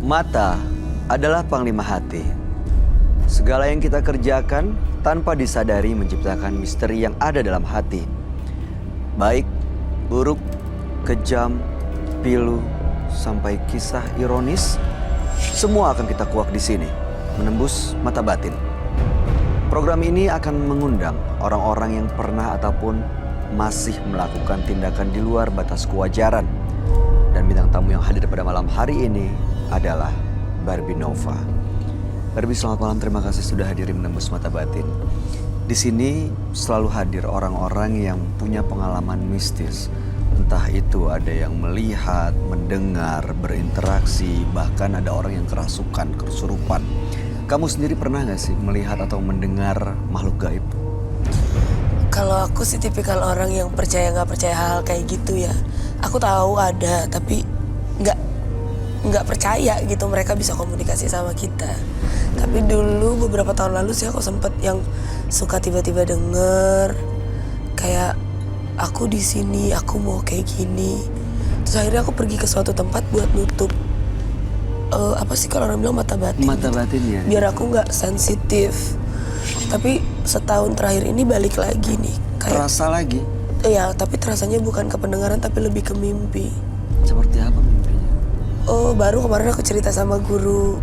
Mata adalah panglima hati. Segala yang kita kerjakan tanpa disadari menciptakan misteri yang ada dalam hati. Baik, buruk, kejam, pilu, sampai kisah ironis, semua akan kita kuak di sini, menembus mata batin. Program ini akan mengundang orang-orang yang pernah ataupun masih melakukan tindakan di luar batas kewajaran. Dan bintang tamu yang hadir pada malam hari ini adalah Barbie Nova. Barbie, selamat malam. Terima kasih sudah hadir menembus mata batin. Di sini selalu hadir orang-orang yang punya pengalaman mistis. Entah itu ada yang melihat, mendengar, berinteraksi, bahkan ada orang yang kerasukan, kesurupan. Kamu sendiri pernah nggak sih melihat atau mendengar makhluk gaib? Kalau aku sih tipikal orang yang percaya nggak percaya hal kayak gitu ya. Aku tahu ada, tapi nggak percaya gitu mereka bisa komunikasi sama kita. Tapi dulu beberapa tahun lalu sih aku sempet yang suka tiba-tiba denger kayak aku di sini, aku mau kayak gini. Terus akhirnya aku pergi ke suatu tempat buat nutup apa sih kalau orang bilang mata batin. Mata gitu. batin ya. Biar aku nggak sensitif. Tapi setahun terakhir ini balik lagi nih. Kayak, Terasa lagi? Iya, tapi terasanya bukan ke pendengaran tapi lebih ke mimpi. Seperti apa mimpinya? Oh, baru kemarin aku cerita sama guru,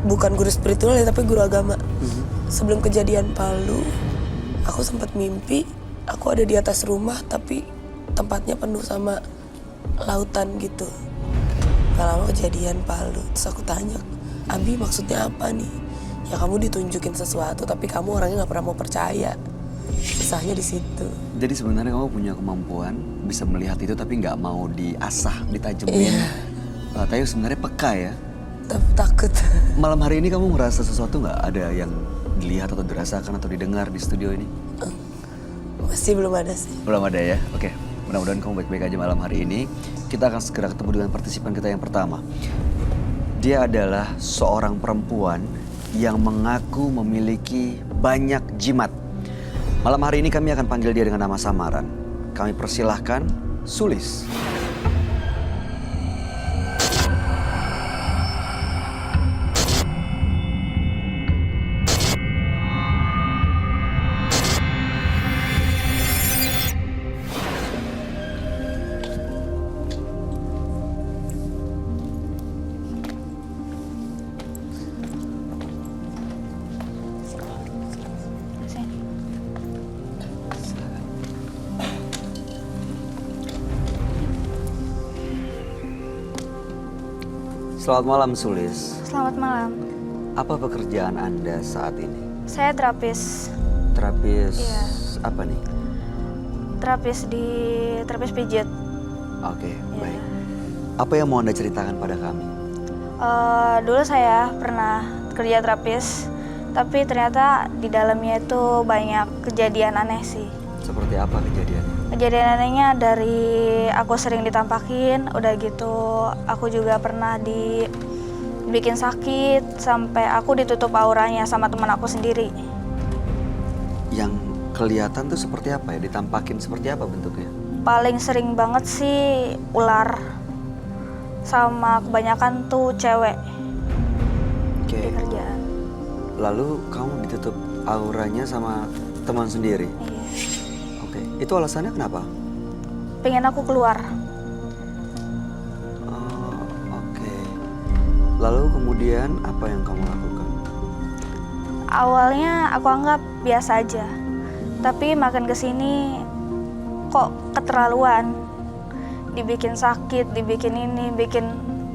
bukan guru spiritual ya, tapi guru agama. Sebelum kejadian Palu, aku sempat mimpi, aku ada di atas rumah, tapi tempatnya penuh sama lautan gitu. Gak lama kejadian Palu, terus aku tanya, Abi maksudnya apa nih? Ya kamu ditunjukin sesuatu, tapi kamu orangnya gak pernah mau percaya. Susahnya di situ. Jadi sebenarnya kamu punya kemampuan bisa melihat itu tapi nggak mau diasah, ditajemin. Iya. Tapi sebenarnya peka ya. Tapi takut. Malam hari ini kamu ngerasa sesuatu nggak? Ada yang dilihat atau dirasakan atau didengar di studio ini? Masih belum ada sih. Belum ada ya? Oke, mudah-mudahan kamu baik-baik aja malam hari ini. Kita akan segera ketemu dengan partisipan kita yang pertama. Dia adalah seorang perempuan yang mengaku memiliki banyak jimat. Malam hari ini kami akan panggil dia dengan nama samaran. Kami persilahkan Sulis. Selamat malam Sulis. Selamat malam. Apa pekerjaan Anda saat ini? Saya terapis. Terapis Iya. apa nih? Terapis pijat. Oke, Iya. baik. Apa yang mau Anda ceritakan pada kami? Dulu saya pernah kerja terapis, tapi ternyata di dalamnya itu banyak kejadian aneh sih. Seperti apa kejadiannya? Kejadian anehnya dari aku sering ditampakin, udah gitu aku juga pernah dibikin sakit sampai aku ditutup auranya sama teman aku sendiri. Yang kelihatan tuh seperti apa ya? Ditampakin seperti apa bentuknya? Paling sering banget sih ular, sama kebanyakan tuh cewek Oke. di kerjaan. Lalu kamu ditutup auranya sama teman sendiri? Iya. Oke. Itu alasannya kenapa? Pengen aku keluar. Oh, oke. Lalu kemudian apa yang kamu lakukan? Awalnya aku anggap biasa aja, tapi makin kesini kok keterlaluan. Dibikin sakit, dibikin ini, bikin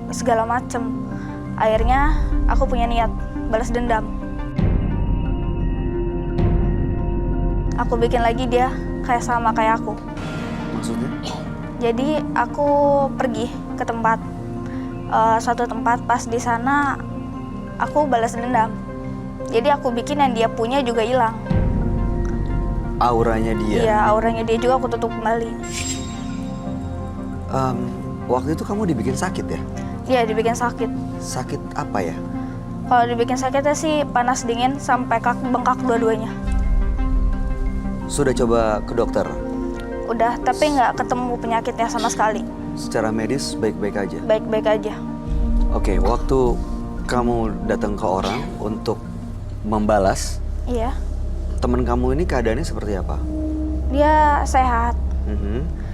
segala macem. Akhirnya aku punya niat balas dendam. Aku bikin lagi dia kayak sama kayak aku. Maksudnya? Jadi aku pergi ke tempat, suatu tempat. Pas di sana aku balas dendam. Jadi aku bikin yang dia punya juga hilang. Auranya dia? Iya, auranya dia juga aku tutup kembali. Waktu itu kamu dibikin sakit ya? Iya, dibikin sakit. Sakit apa ya? Kalau dibikin sakitnya sih panas dingin sampai bengkak dua-duanya. Sudah coba ke dokter? Udah, tapi nggak ketemu penyakitnya sama sekali. Secara medis baik-baik aja? Baik-baik aja. Oke, waktu kamu datang ke orang untuk membalas. Iya. Teman kamu ini keadaannya seperti apa? Dia sehat.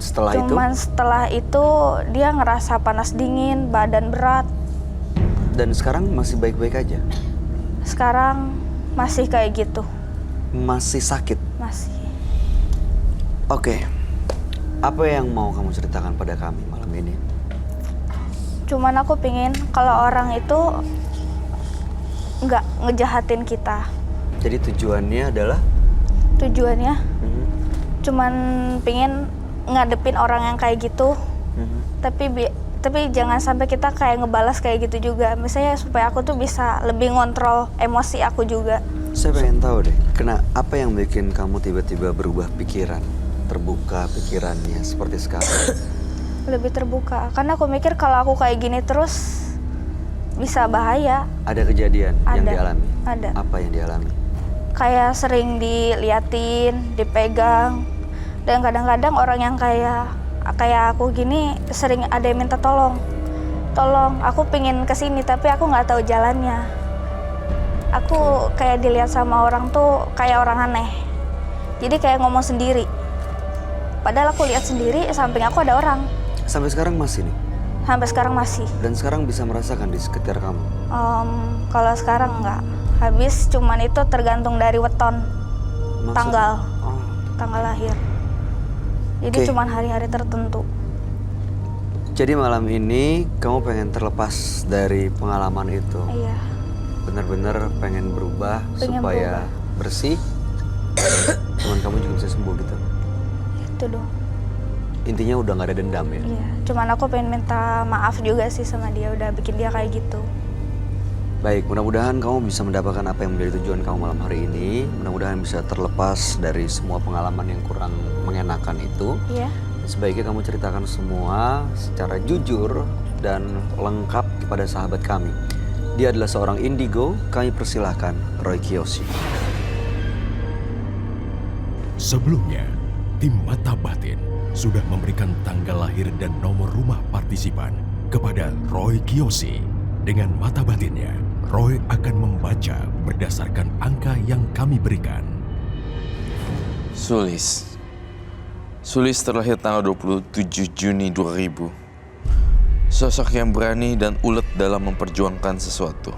Setelah itu? Cuman setelah itu dia ngerasa panas dingin, badan berat. Dan sekarang masih baik-baik aja? Sekarang masih kayak gitu. Masih sakit? Masih. Oke. Apa yang mau kamu ceritakan pada kami malam ini? Cuman aku pingin kalau orang itu nggak ngejahatin kita. Jadi tujuannya adalah? Tujuannya cuman pingin ngadepin orang yang kayak gitu. Tapi jangan sampai kita kayak ngebalas kayak gitu juga. Misalnya supaya aku tuh bisa lebih ngontrol emosi aku juga. Saya pengen tahu deh, apa yang bikin kamu tiba-tiba berubah pikiran? Terbuka pikirannya seperti sekarang? Lebih terbuka. Karena aku mikir kalau aku kayak gini terus bisa bahaya. Ada kejadian yang Ada. dialami? Ada. Apa yang dialami? Kayak sering diliatin, dipegang. Dan kadang-kadang orang yang kayak aku gini sering ada yang minta tolong. Tolong, aku pengen kesini tapi aku nggak tahu jalannya. Aku kayak dilihat sama orang tuh kayak orang aneh. Jadi kayak ngomong sendiri. Padahal aku lihat sendiri samping aku ada orang. Sampai sekarang masih nih? Sampai sekarang masih. Dan sekarang bisa merasakan di sekitar kamu? Kalau sekarang nggak. Habis cuman itu tergantung dari weton. Tanggal. Oh. Tanggal lahir. Jadi Oke. cuman hari-hari tertentu. Jadi malam ini kamu pengen terlepas dari pengalaman itu? Iya. Bener-bener pengen berubah Pengen supaya bersih, teman kamu juga bisa sembuh gitu? Itu dong. Intinya udah gak ada dendam ya? Iya. Cuman aku pengen minta maaf juga sih sama dia udah bikin dia kayak gitu. Baik, mudah-mudahan kamu bisa mendapatkan apa yang menjadi tujuan kamu malam hari ini. Mudah-mudahan bisa terlepas dari semua pengalaman yang kurang mengenakan itu. Iya. Sebaiknya kamu ceritakan semua secara jujur dan lengkap kepada sahabat kami. Dia adalah seorang indigo, kami persilahkan Roy Kiyoshi. Sebelumnya, tim Mata Batin sudah memberikan tanggal lahir dan nomor rumah partisipan kepada Roy Kiyoshi. Dengan mata batinnya, Roy akan membaca berdasarkan angka yang kami berikan. Sulis terlahir tanggal 27 Juni 2000. Sosok yang berani dan ulet dalam memperjuangkan sesuatu.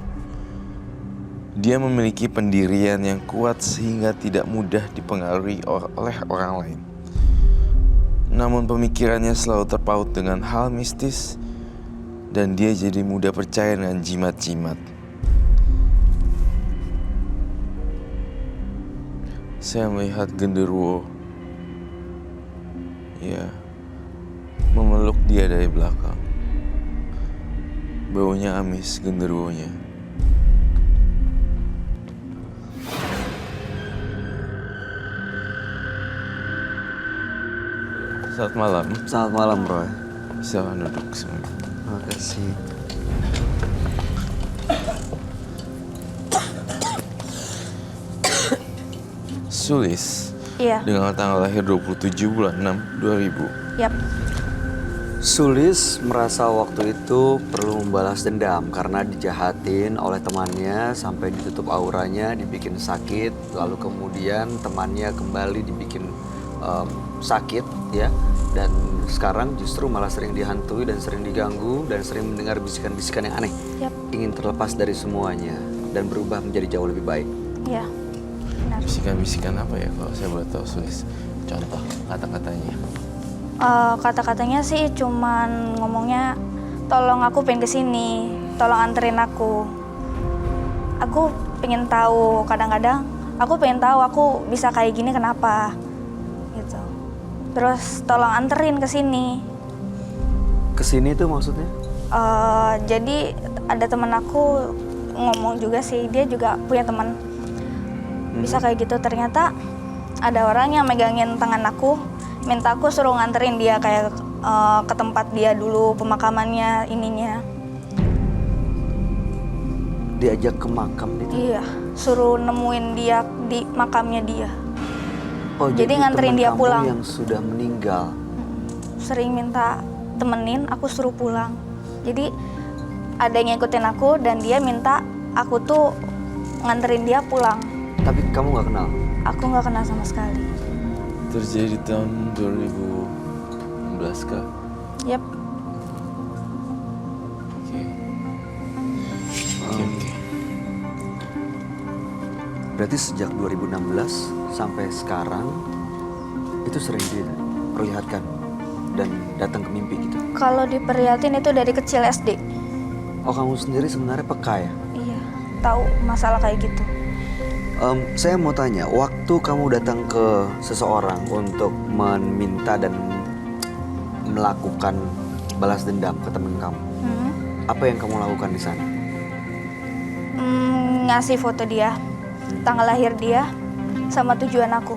Dia memiliki pendirian yang kuat sehingga tidak mudah dipengaruhi oleh orang lain. Namun pemikirannya selalu terpaut dengan hal mistis dan dia jadi mudah percaya dengan jimat-jimat. Saya melihat genderuwo. Ya, memeluk dia dari belakang. Baunya amis genderuwonya. Selamat malam. Selamat malam, Roy. Silakan duduk semua. Terima kasih. Sulis Iya. dengan tanggal lahir 27 bulan 6 2000. Yap. Sulis merasa waktu itu perlu membalas dendam karena dijahatin oleh temannya sampai ditutup auranya, dibikin sakit, lalu kemudian temannya kembali dibikin sakit ya, dan sekarang justru malah sering dihantui dan sering diganggu dan sering mendengar bisikan-bisikan yang aneh. Yap. Ingin terlepas dari semuanya dan berubah menjadi jauh lebih baik. Iya. Benar. Bisikan-bisikan apa ya kalau saya boleh tahu, Sulis? Contoh kata-katanya. Kata-katanya sih cuman ngomongnya, tolong aku pengen kesini, tolong anterin aku. Aku pengen tahu, kadang-kadang aku pengen tahu aku bisa kayak gini kenapa, gitu. Terus tolong anterin kesini. Kesini tuh maksudnya? Jadi ada teman aku ngomong juga sih, dia juga punya teman bisa kayak gitu. Ternyata ada orang yang megangin tangan aku, minta aku suruh nganterin dia kayak ke tempat dia dulu, pemakamannya ininya. Diajak ke makam gitu? Iya, suruh nemuin dia di makamnya dia. Oh, Jadi nganterin teman dia kamu pulang. yang sudah meninggal. Sering minta temenin, aku suruh pulang. Jadi ada yang ngikutin aku dan dia minta aku tuh nganterin dia pulang. Tapi kamu nggak kenal? Aku nggak kenal sama sekali. Terjadi tahun 2016 kah? Yap, Oke. Oke. Berarti sejak 2016 sampai sekarang itu sering diperlihatkan dan datang ke mimpi gitu. kalau diperlihatin itu dari kecil SD. Oh, kamu sendiri sebenarnya peka ya? Iya, tahu masalah kayak gitu. Saya mau tanya, waktu kamu datang ke seseorang untuk meminta dan melakukan balas dendam ke teman kamu, apa yang kamu lakukan di sana? Ngasih foto dia, tanggal lahir dia, sama tujuan aku.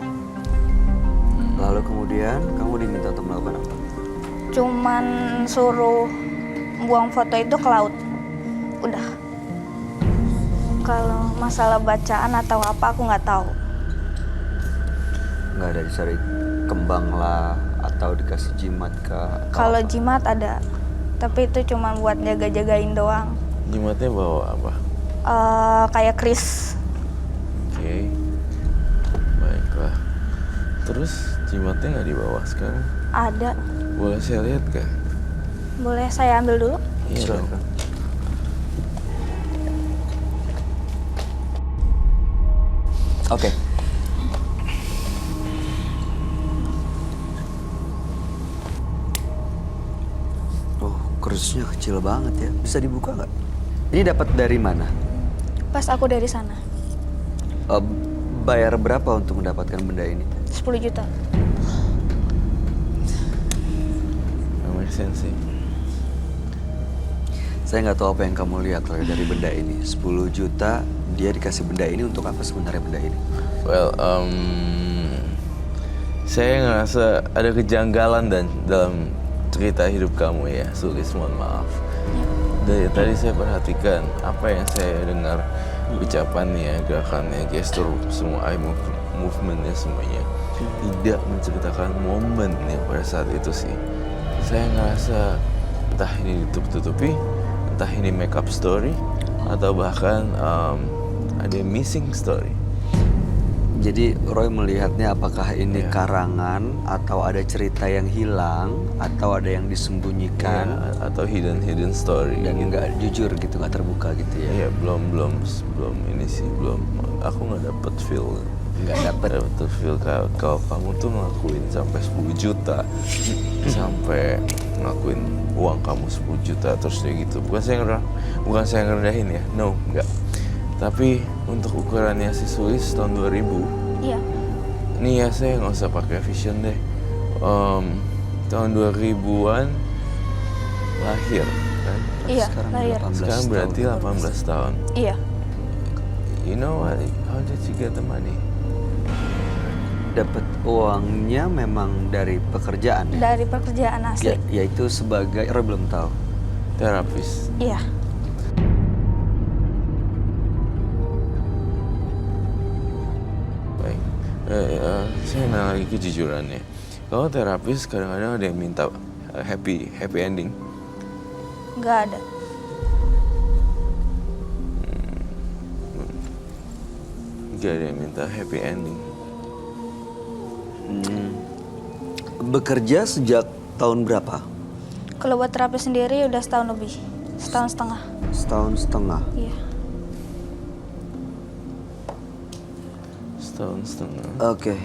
Lalu kemudian kamu diminta untuk melakukan apa? Cuman suruh buang foto itu ke laut. Udah. Kalau masalah bacaan atau apa aku nggak tahu. Nggak ada dicari kembang lah atau dikasih jimat kah? atau Kalau apa? jimat ada, tapi itu cuma buat jaga-jagain doang. Jimatnya bawa apa? Kayak kris. Oke. Baiklah. Terus jimatnya nggak dibawa sekarang? Ada. Boleh saya lihat kah? Boleh saya ambil dulu? Iya dong. Silakan. Oke. Oh, krisnya kecil banget ya. Bisa dibuka nggak? Ini dapat dari mana? Pas aku dari sana. Bayar berapa untuk mendapatkan benda ini? 10 juta. Nggak make sense sih. Saya nggak tahu apa yang kamu lihat loh dari benda ini. 10 juta, dia dikasih benda ini untuk apa sebenarnya benda ini? Well, saya ngerasa ada kejanggalan dan dalam cerita hidup kamu ya, Sulis, mohon maaf. Dari tadi saya perhatikan apa yang saya dengar, ucapannya, gerakannya, gestur, semua eye movementnya semuanya tidak menceritakan momennya pada saat itu sih. Saya ngerasa entah ini ditutup-tutupi, entah ini make up story, atau bahkan ada missing story. Jadi Roy melihatnya apakah ini Iya. karangan atau ada cerita yang hilang atau ada yang disembunyikan Ya, atau hidden story dan gitu. nggak jujur gitu, nggak terbuka gitu ya? Iya, belum ini sih, belum. Aku nggak dapet feel, Nggak dapet. feel kalau kamu tuh ngelakuin sampai 10 juta, sampai ngelakuin uang kamu 10 juta terus kayak gitu. Bukan saya ngerendahin ya, no, nggak. Tapi untuk ukurannya si Sulis tahun 2000, Iya. nih ya saya nggak usah pakai vision deh. Tahun 2000-an lahir kan? Iya, Sekarang lahir. 18 Sekarang berarti tahun. 18 tahun. Iya. You know what? How did you get the money? Dapat uangnya memang dari pekerjaan ya? Dari pekerjaan asli. Yaitu sebagai, Roy belum tahu. Terapis. Iya. Baik. Saya nanya lagi kejujurannya. Kalau terapis kadang-kadang ada yang minta happy ending. Nggak ada. Gak ada yang minta happy ending. Bekerja sejak tahun berapa? Kalau buat terapi sendiri udah setahun lebih. Setahun setengah. Setahun setengah. Iya. Setahun setengah. Oke.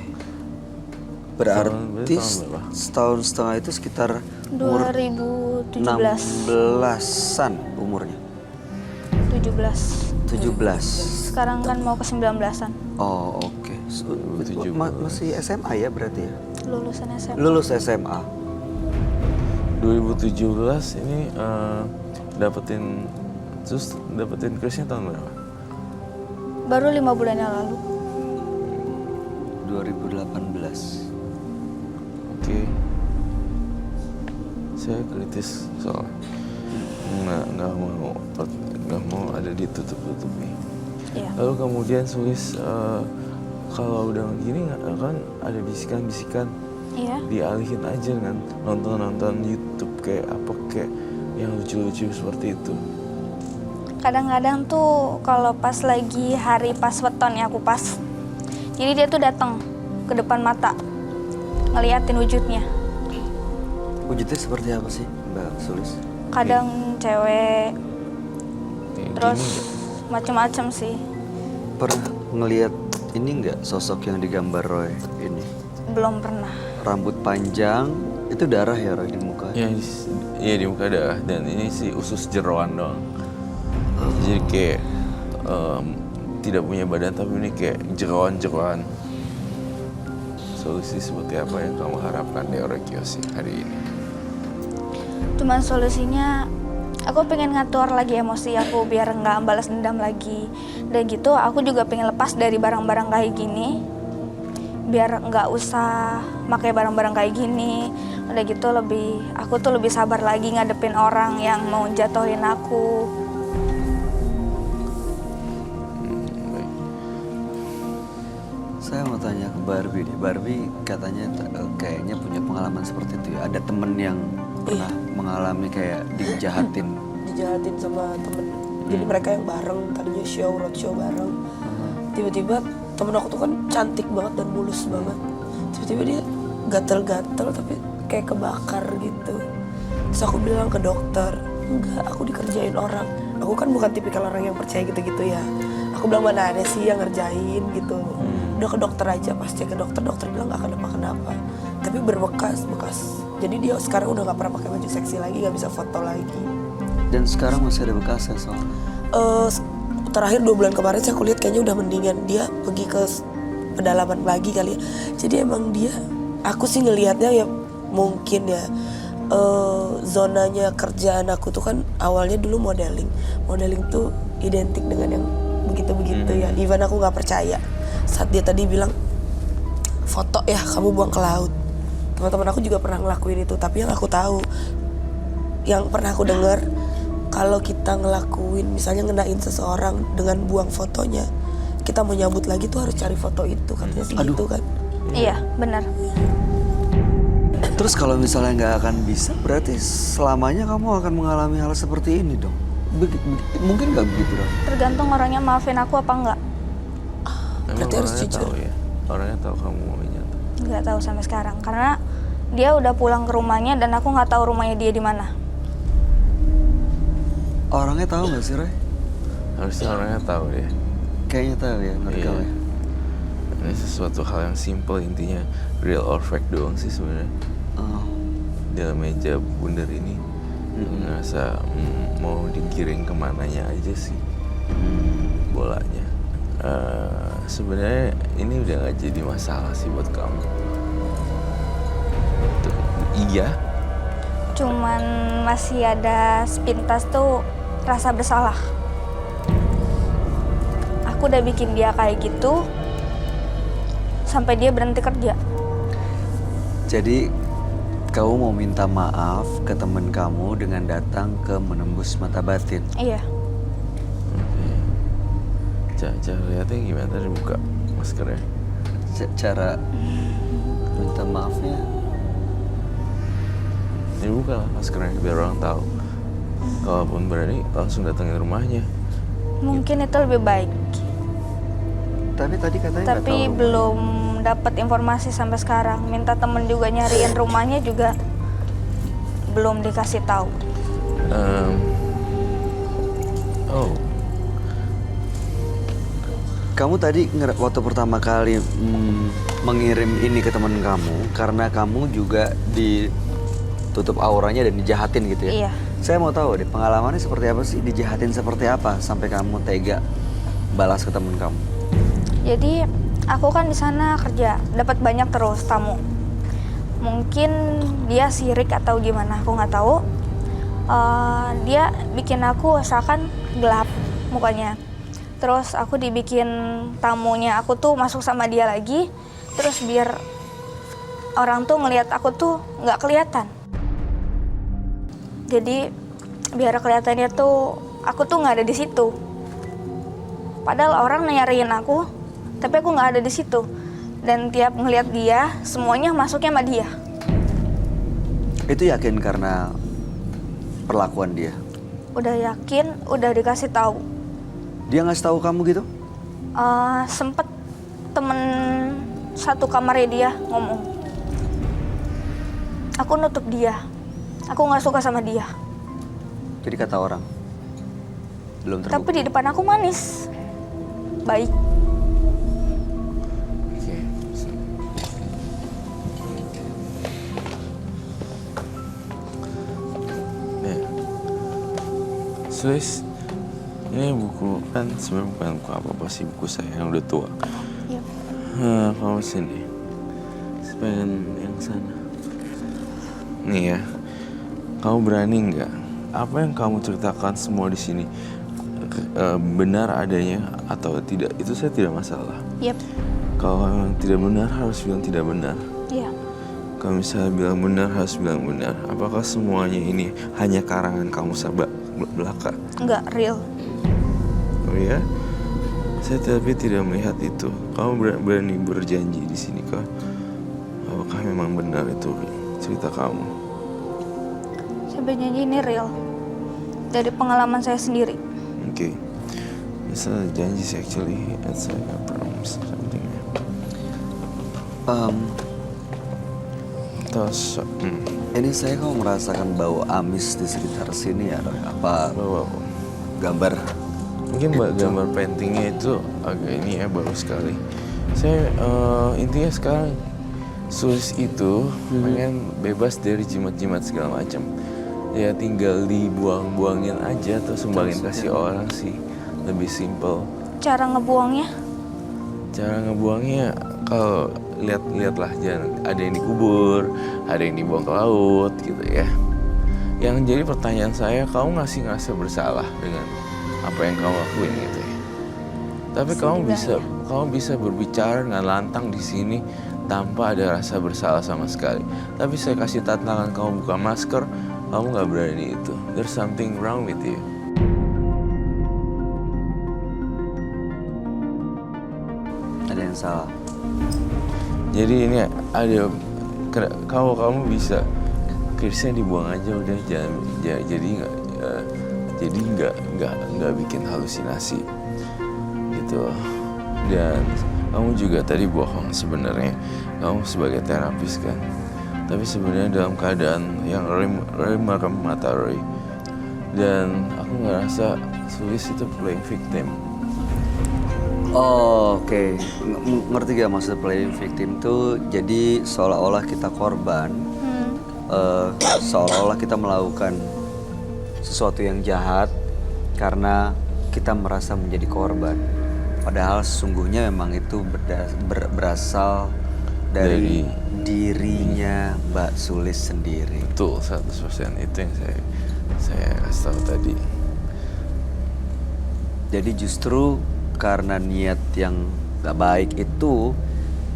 Berarti tahun berapa? setahun setengah itu sekitar umur 2017. 16-an umurnya. 17. 17. Sekarang kan mau ke 19-an. Oh, oke. 17. Masih SMA ya berarti ya? Lulusan SMA. Lulus SMA. 2017 ini dapetin Krisnya tahun berapa? Baru 5 bulan yang lalu. 2018. Oke. Saya kritis soalnya. Nggak mau ada ditutup-tutupi. Iya. Lalu kemudian Sulis kalau udah gini nggak kan ada bisikan-bisikan, Iya. dialihin aja dengan nonton YouTube kayak apa kayak yang lucu-lucu seperti itu. Kadang-kadang tuh kalau pas lagi hari pas weton ya aku pas. Jadi dia tuh datang ke depan mata, ngeliatin wujudnya. Wujudnya seperti apa sih, Mbak Sulis? Kadang cewek, Kayak terus gini nggak? macem-macem sih. Pernah ngelihat ini nggak sosok yang digambar Roy ini? Belum pernah. Rambut panjang, itu darah ya Roy di muka? Ya, iya di muka darah dan ini sih usus jeroan doang. Jadi kayak tidak punya badan tapi ini kayak jeroan-jeroan. Solusi seperti apa yang kamu harapkan dari Roy Kiyoshi hari ini? Cuman solusinya aku pengen ngatur lagi emosi aku biar nggak balas dendam lagi. Dan gitu aku juga pengen lepas dari barang-barang kayak gini. Biar nggak usah pakai barang-barang kayak gini. Udah gitu aku tuh lebih sabar lagi ngadepin orang yang mau jatuhin aku. Baik. Saya mau tanya ke Barbie deh. Barbie katanya kayaknya punya pengalaman seperti itu ya. Ada temen yang pernah mengalami kayak dijahatin. Dijahatin sama temen. Jadi mereka yang bareng, tadinya roadshow bareng. Tiba-tiba temen aku tuh kan cantik banget dan mulus banget. Tiba-tiba dia gatel-gatel tapi kayak kebakar gitu. Terus aku bilang ke dokter, enggak, aku dikerjain orang. Aku kan bukan tipikal orang yang percaya gitu-gitu ya. Aku bilang mana ada sih yang ngerjain gitu. Udah ke dokter aja, pasti ke dokter. Dokter bilang gak kenapa-kenapa. Tapi berbekas. Jadi dia sekarang udah gak pernah pakai baju seksi lagi, gak bisa foto lagi. Dan sekarang masih ada bekasnya soalnya. Terakhir 2 bulan kemarin sih aku lihat kayaknya udah mendingan. Dia pergi ke pedalaman lagi kali ya. Jadi emang dia, aku sih ngelihatnya ya mungkin ya zonanya kerjaan aku tuh kan awalnya dulu modeling. Modeling tuh identik dengan yang begitu-begitu ya. Even aku nggak percaya. Saat dia tadi bilang foto ya kamu buang ke laut. Teman-teman aku juga pernah ngelakuin itu. Tapi yang aku tahu, yang pernah aku dengar, kalau kita ngelakuin misalnya ngenain seseorang dengan buang fotonya, kita mau nyambut lagi tuh harus cari foto itu, katanya sih gitu kan. Iya, benar. Terus kalau misalnya nggak akan bisa, berarti selamanya kamu akan mengalami hal seperti ini dong? Mungkin nggak begitu dong? Tergantung orangnya maafin aku apa enggak. Berarti harus orangnya jujur. tahu ya? Orangnya tahu kamu maunya tuh. Nggak tahu sampai sekarang karena dia udah pulang ke rumahnya dan aku nggak tahu rumahnya dia di mana. Orangnya tahu nggak sih, Roy? Harusnya orangnya tahu ya. Kayaknya tahu ya, menurut kamu ya? Ini sesuatu hal yang simple intinya, real or fake doang sih sebenarnya. Oh. Dalam meja bundar ini ngerasa mau digiring kemananya aja sih bolanya. Sebenarnya ini udah nggak jadi masalah sih buat kamu. Tuh, iya. Cuman masih ada sepintas tuh rasa bersalah. Aku udah bikin dia kayak gitu sampai dia berhenti kerja. Jadi kamu mau minta maaf ke temen kamu dengan datang ke Menembus Mata Batin? Iya. Oke. Cara lihatnya gimana tadi buka maskernya? Cara minta maafnya? Ini buka lah maskernya biar orang tahu. Kalaupun berani langsung datangin rumahnya. Mungkin itu lebih baik. Tapi tadi katanya nggak Tapi tahu. belum dapat informasi sampai sekarang. Minta temen juga nyariin rumahnya juga belum dikasih tahu. Oh, Kamu tadi waktu pertama kali mengirim ini ke teman kamu karena kamu juga ditutup auranya dan dijahatin gitu ya? Iya. Saya mau tahu deh pengalamannya seperti apa sih? Dijahatin seperti apa sampai kamu tega balas ke teman kamu? Jadi aku kan di sana kerja, dapat banyak terus tamu. Mungkin dia sirik atau gimana, aku nggak tahu. Dia bikin aku asalkan gelap mukanya. Terus aku dibikin tamunya aku tuh masuk sama dia lagi. Terus biar orang tuh ngelihat aku tuh nggak kelihatan. Jadi biar kelihatannya tuh aku tuh nggak ada di situ. Padahal orang nyariin aku, tapi aku nggak ada di situ. Dan tiap ngelihat dia, semuanya masuknya sama dia. Itu yakin karena perlakuan dia? Udah yakin, udah dikasih tahu. Dia ngasih tahu kamu gitu? Sempet temen satu kamarnya dia ngomong. Aku nutup dia. Aku nggak suka sama dia. Jadi kata orang. Belum Tapi terbukti. di depan aku manis. Baik. Oke. Nih. Sulis, ini buku kan sebenarnya bukan buku apa-apa sih, buku saya yang udah tua. Iya. Kamu sini. Pengen yang sana. Nih ya, kamu berani nggak? Apa yang kamu ceritakan semua di sini benar adanya atau tidak? Itu saya tidak masalah. Yep. Kalau memang tidak benar harus bilang tidak benar. Iya. Kalau misalnya bilang benar harus bilang benar. Apakah semuanya ini hanya karangan kamu belaka? Nggak real. Oh ya? Saya tapi tidak melihat itu. Kamu berani berjanji di sini kah? Apakah memang benar itu cerita kamu? Saya berjanji ini real. Dari pengalaman saya sendiri. Okay. It's not a janji sih actually. It's like a promise something. Terus, Ini saya kok merasakan bau amis di sekitar sini ya, Roy? Apa bawa gambar? mungkin gambar paintingnya itu agak ini ya bagus sekali. Saya intinya sekarang Sulis itu pengen bebas dari jimat-jimat segala macam. Ya tinggal dibuang-buangin aja atau sumbangin kasih orang sih, lebih simple. Cara ngebuangnya? Cara ngebuangnya kalau lihat-lihatlah, jangan ada yang dikubur, ada yang dibuang ke laut gitu ya. Yang jadi pertanyaan saya, kamu ngasih ngerasa bersalah dengan apa yang kamu lakuin gitu ya. Tapi kamu bisa berbicara dengan lantang di sini tanpa ada rasa bersalah sama sekali. Tapi saya kasih tantangan kamu buka masker, kamu nggak berani itu. There's something wrong with you. Ada yang salah. Jadi ini ada kalau kamu bisa Krisnya dibuang aja udah, jangan jadi nggak bikin halusinasi gitu. Dan kamu juga tadi bohong sebenarnya, kamu sebagai terapis kan, tapi sebenarnya dalam keadaan yang merem mata Roy. Dan aku ngerasa Sulis itu playing victim. Oh, oke. Ngerti gak maksud playing victim tuh? Jadi seolah-olah kita korban, seolah-olah kita melakukan sesuatu yang jahat karena kita merasa menjadi korban. Padahal sesungguhnya memang itu berasal dari dirinya Mbak Sulis sendiri. Betul, 100% itu yang saya kasih tahu tadi. Jadi justru karena niat yang gak baik itu,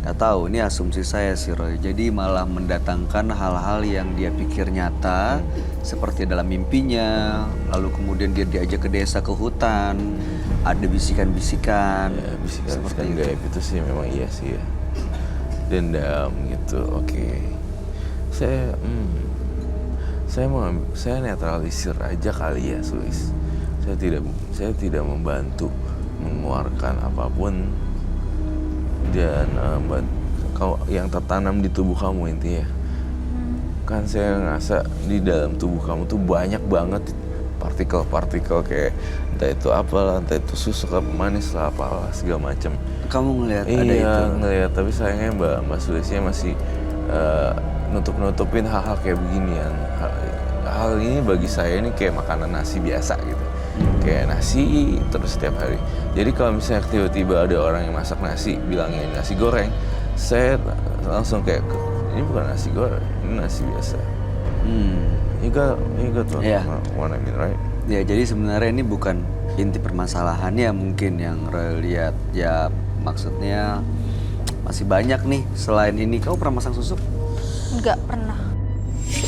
gak tahu, ini asumsi saya sih Roy. Jadi malah mendatangkan hal-hal yang dia pikir nyata, seperti dalam mimpinya. Lalu kemudian dia diajak ke desa, ke hutan, ada bisikan-bisikan. Ya, bisikan gaib itu sih memang iya sih ya. Dendam gitu, oke. Saya netralisir aja kali ya, Sulis. Saya tidak membantu mengeluarkan apapun, dan kalau yang tertanam di tubuh kamu intinya. Kan saya ngerasa di dalam tubuh kamu tuh banyak banget partikel-partikel kayak entah itu apalah, entah itu susu apa manis lah, apalah segala macam. Kamu ngelihat ada itu? Iya, ngelihat, tapi sayangnya Mbak Sulisnya masih nutup-nutupin hal-hal kayak beginian. Hal ini bagi saya ini kayak makanan nasi biasa gitu. Kayak nasi terus setiap hari. Jadi kalau misalnya tiba-tiba ada orang yang masak nasi, bilangnya nasi goreng, saya langsung kayak, ini bukan nasi goreng, ini nasi biasa. You got what I mean, right? Ya, jadi sebenarnya ini bukan inti permasalahannya mungkin yang Roy lihat. Ya, maksudnya masih banyak nih selain ini. Kamu pernah masang susuk? Nggak pernah.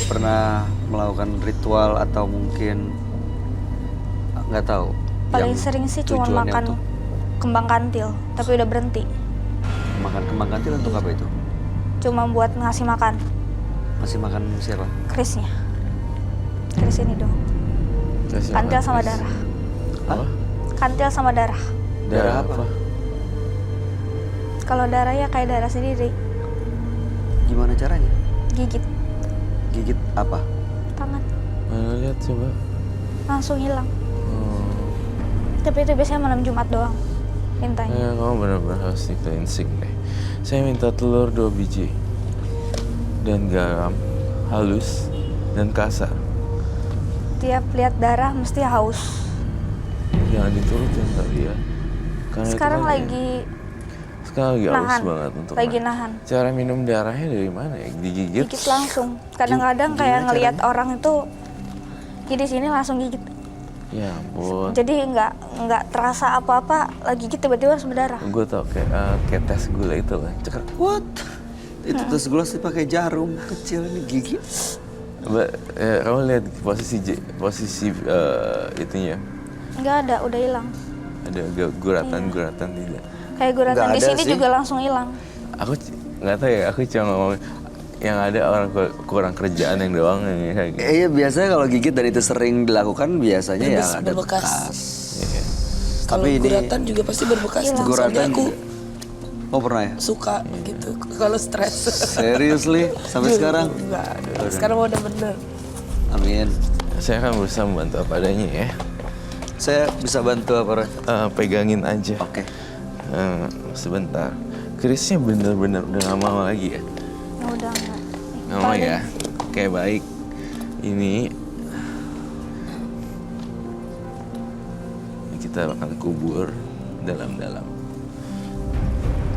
Pernah melakukan ritual atau mungkin nggak tahu? Paling yang sering sih cuma tujuannya makan untuk kembang kantil, tapi udah berhenti. makan kembang kantil untuk apa itu? Cuma buat ngasih makan Masih makan siapa? Krisnya. Kris ini dong. Kasih Kantil makan, sama Chris. darah. Apa? Kantil sama darah. Darah apa? apa? Kalau darah ya kayak darah sendiri. Gimana caranya? Gigit Gigit apa? tangan. Mana lihat coba. Langsung hilang. Oh. Tapi itu biasanya malam Jumat doang mintanya. Kamu benar-benar harus di cleansing deh. Saya minta telur 2 biji dan garam halus dan kasar. Tiap lihat darah mesti haus. Jangan diturutin tapi ya. Karena itu Sekarang kan lagi sekarang lagi haus nahan. banget untuk Lagi makan. nahan. Cara minum darahnya dari mana ya? Digigit? Gigit langsung. Kadang-kadang Gimana kayak ngelihat caranya? orang itu gini sini langsung gigit. Ya ampun. Jadi nggak terasa apa-apa, lagi gigit tiba-tiba langsung berdarah. Gue tau kayak tes gula itu lah. Cekrek. What? Itu tes gula sih pakai jarum kecil ini gigi. Kamu lihat posisi itunya. Nggak ada, udah hilang. Ada guratan-guratan tidak. Kayak guratan Nggak di ada sini sih. juga langsung hilang. Aku nggak tahu ya, aku cuma ngomong yang ada orang kurang kerjaan yang doang yang kayak gitu. Iya biasanya kalau gigit dan itu sering dilakukan biasanya ya ada Berbekas. bekas. Iya. Kalau Tapi ini- guratan juga pasti berbekas. Hilang. Soalnya Guratan aku juga. Oh pernah ya? suka gitu kalau stres. Seriously sampai sekarang? Enggak, sekarang udah bener. Amin. Saya akan berusaha membantu apa adanya ya. Saya bisa bantu apa Roy? Pegangin aja. Oke. Sebentar. Krisnya bener-bener udah gak mau lagi ya? Ya udah nggak. Gak mau ya? Oke baik. Ini kita akan kubur dalam-dalam.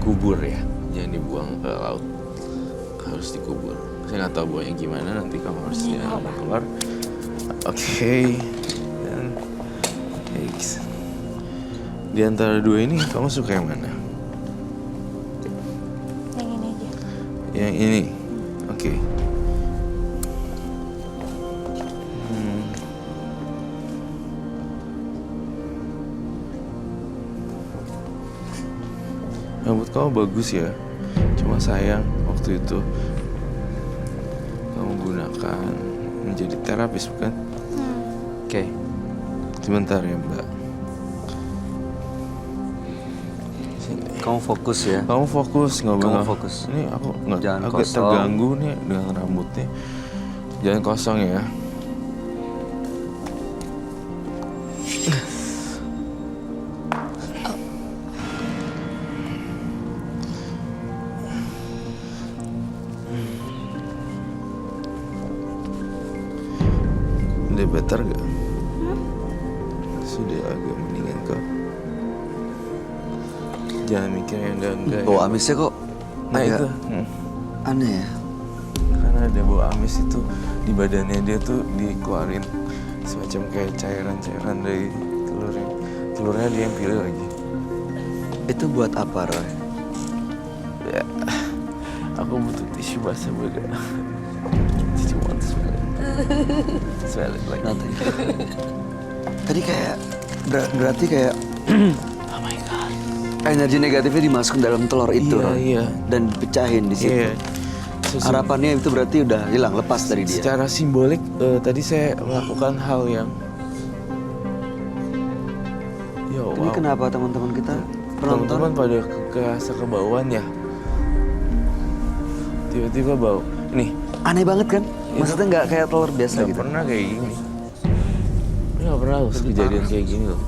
Kubur ya, jangan dibuang ke laut. Harus dikubur. Saya nggak tahu buahnya gimana, nanti kamu harus jangan keluar. Oke. Dan X. Di antara dua ini kamu suka yang mana? Yang ini aja. Yang ini. Oke. Rambut kamu bagus ya. Cuma sayang waktu itu kamu gunakan menjadi terapis bukan? Oke. Sebentar ya Mbak. Sini. Kamu fokus ya. Kamu fokus nggak Kamu boleh. fokus. Ini aku nggak Jangan agak kosong. terganggu nih dengan rambutnya. Jangan kosong ya. Udah better gak? Sudah agak mendingan kok. Jangan mikir yang enggak-enggak. Bau ya. amisnya kok Nah agak itu. aneh ya. Karena ada bau amis itu di badannya dia tuh dikeluarin semacam kayak cairan-cairan dari telurnya. Telurnya dia yang pilih lagi. Itu buat apa Roy? Ya, aku butuh tisu basah juga. Tisu want to smell it. Smell it like Nothing. Tadi kayak berarti kayak oh my god. energi negatifnya dimasukkan dalam telur itu Iya, Roy. iya. Dan dipecahin di situ. Iya. Harapannya itu berarti udah hilang, lepas dari dia. Secara simbolik tadi saya melakukan hal yang yo Ini wow. kenapa teman-teman kita penonton? Teman-teman pada kerasa kebauan ya. Tiba-tiba bau. Nih, Aneh banget kan? Maksudnya nggak kayak telur biasa nggak gitu. pernah kayak gini. Ini nggak pernah loh kejadian kayak gini loh.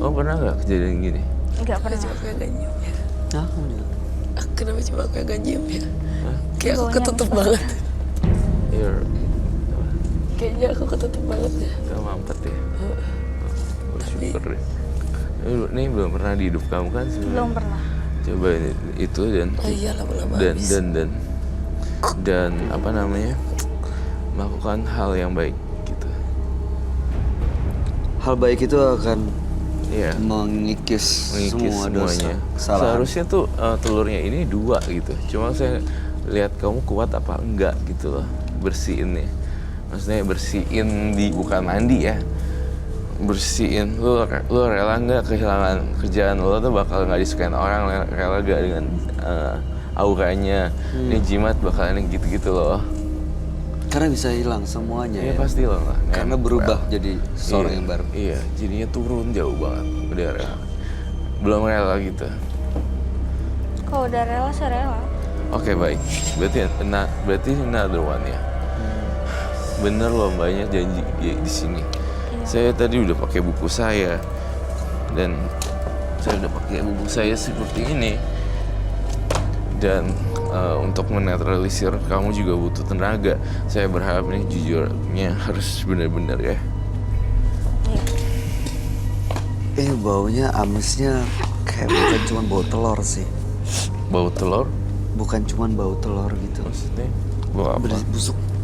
Oh pernah nggak kejadian gini? Nggak Kenapa pernah. coba aku yang gak nyium ya? Hah, kamu juga? Kenapa coba aku yang gak nyium ya? Hah? Kayak aku Baunya ketutup apa? banget. You're Kayaknya aku ketutup banget ya. gak mampet ya. Bersyukur deh. Ini belum pernah di hidup kamu kan sebenarnya? Belum pernah. Coba itu dan Oh iya lama-lama dan habis. dan apa namanya melakukan hal yang baik gitu. Hal baik itu akan Iya. mengikis semua semuanya. dosa, kesalahan. Seharusnya tuh telurnya ini 2 gitu. Cuma saya lihat kamu kuat apa enggak gitu loh bersihinnya. Maksudnya bersihin bukan mandi ya. Bersihin lu rela nggak kehilangan kerjaan lo tuh bakal nggak disukain orang, rela gak dengan auranya ini jimat bakalan gitu-gitu loh. Karena bisa hilang semuanya Ya ya. pasti lah. Karena berubah jadi seorang Iya, yang baru. Iya, jadinya turun jauh banget. Udah rela. Belum rela gitu. Kalau udah rela, saya rela. Oke baik. Berarti another one ya. Bener loh mbaknya janji di sini. Iya. Saya tadi udah pakai buku saya dan saya udah pakai buku saya seperti ini. Dan untuk menetralisir kamu juga butuh tenaga. Saya berharap nih jujurnya harus benar-benar ya. Iya. Baunya amisnya kayak bukan cuma bau telur sih. Bau telur? Bukan cuma bau telur gitu. Maksudnya bau apa?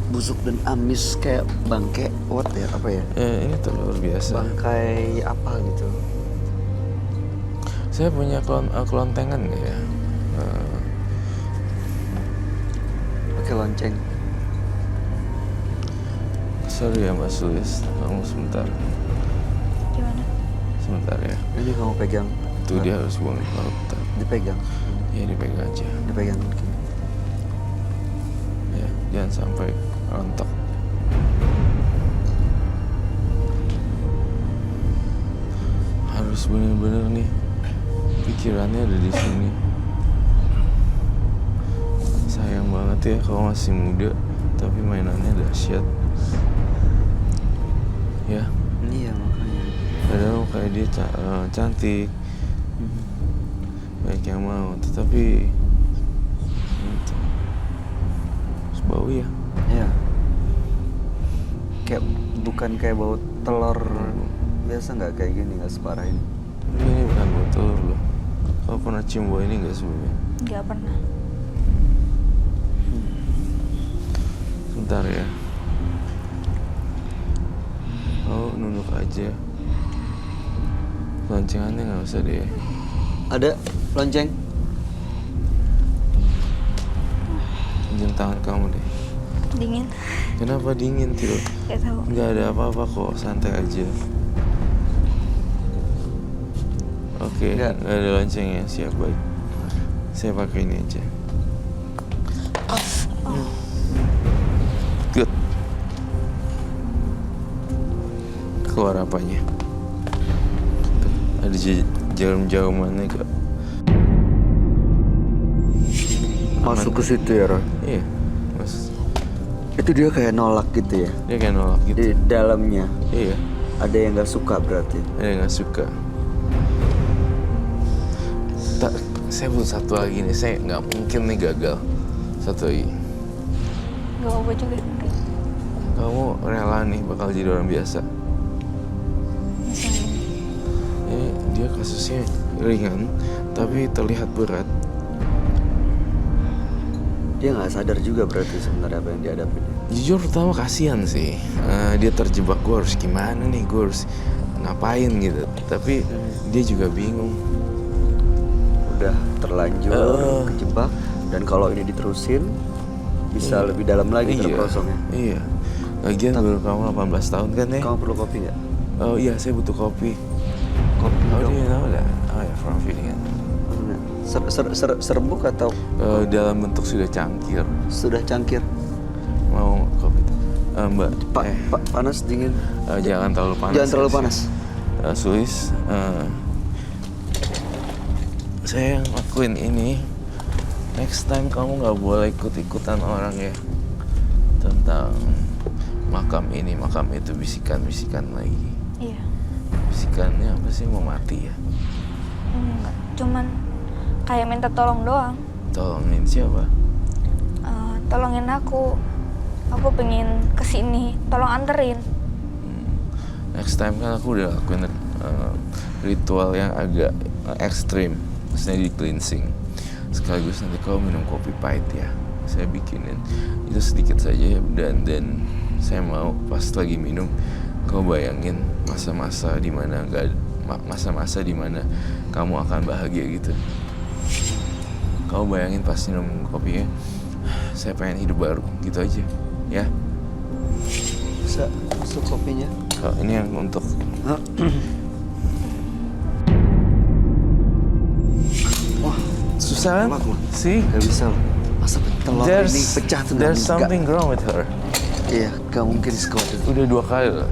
Busuk dan amis kayak bangke what ya apa ya? Ini telur biasa. Bangkai apa gitu. Saya punya kelontengan ya. Pakai lonceng. Sorry ya Mas Sulis, kamu sebentar. Gimana? Sebentar ya. Ini kamu pegang. Itu dia harus buang bentar. Dipegang. Ya dipegang aja. Dipegang. Ya, jangan sampai rontok. Harus bener-bener nih pikirannya ada di sini. Sayang banget ya kalau masih muda tapi mainannya dahsyat. Ya, Iya makanya. padahal kayak dia cantik, baik yang mau, tetapi itu terus bau ya. Iya. Kayak bukan kayak bau telur biasa, nggak kayak gini, nggak separah ini. Tapi ini bukan bau telur loh. Kau pernah cium bau ini nggak sebelumnya? Nggak pernah. Sebentar ya. Oh, nunduk aja. Loncengannya nggak usah deh. Ada lonceng? Pinjam tangan kamu deh. Dingin. Kenapa dingin, Tio? Gak tahu. Nggak ada apa-apa kok, santai aja. Oke, Nggak. nggak ada loncengnya, siap baik. Saya pakai ini aja. Good. Keluar apanya? Tuh, ada jarum-jarumannya gak? Masuk ke situ ya, Roy? Iya, mas. Itu dia kayak nolak gitu ya? Dia kayak nolak gitu. Di dalamnya Iya, ada yang nggak suka berarti. dia nggak suka. Tak, saya butuh satu lagi nih. Saya nggak mungkin nih gagal. Satu lagi. Gak apa-apa juga. Kamu rela nih bakal jadi orang biasa. Misalnya. Dia kasusnya ringan, tapi terlihat berat. Dia nggak sadar juga berarti sebenarnya apa yang dihadapi. Jujur pertama kasihan sih. Dia terjebak, gue harus gimana nih, gue harus ngapain gitu. Tapi dia juga bingung. Udah terlanjur kejebak, dan kalau ini diterusin bisa lebih dalam lagi terperosoknya. Iya. Lagian baru kamu 18 tahun kan ya? Kamu perlu kopi nggak? Oh iya, saya butuh kopi. Kopi Oh, dong. dia tahu dah. Oh ya, from feeling kan. Serbuk atau Dalam bentuk sudah cangkir. sudah cangkir? Mau kopi? Mbak, Panas dingin? jangan terlalu panas. Jangan terlalu ya, panas. Suis, saya ngelakuin ini. Next time kamu nggak boleh ikut-ikutan orang ya tentang makam ini, makam itu, bisikan-bisikan lagi. Iya. Bisikannya apa sih, mau mati ya? Enggak. Cuman kayak minta tolong doang. Tolongin siapa? Tolongin aku. Aku pengen kesini. Tolong anterin. Next time kan aku udah lakuin ritual yang agak ekstrim, maksudnya di cleansing. Sekaligus nanti kau minum kopi pahit ya, saya bikinin itu sedikit saja ya, dan saya mau pas lagi minum kau bayangin masa-masa dimana masa-masa dimana kamu akan bahagia gitu. Kau bayangin pas minum kopinya, saya pengen hidup baru gitu aja ya. Bisa masuk kopinya? Oh, ini yang untuk Wah, susah kan? Tolak, loh. See? nggak bisa. Masa telur ini pecah tuh nggak There's bisa. something wrong with her. Iya, gak mungkin sekuat itu. Udah 2 kali loh.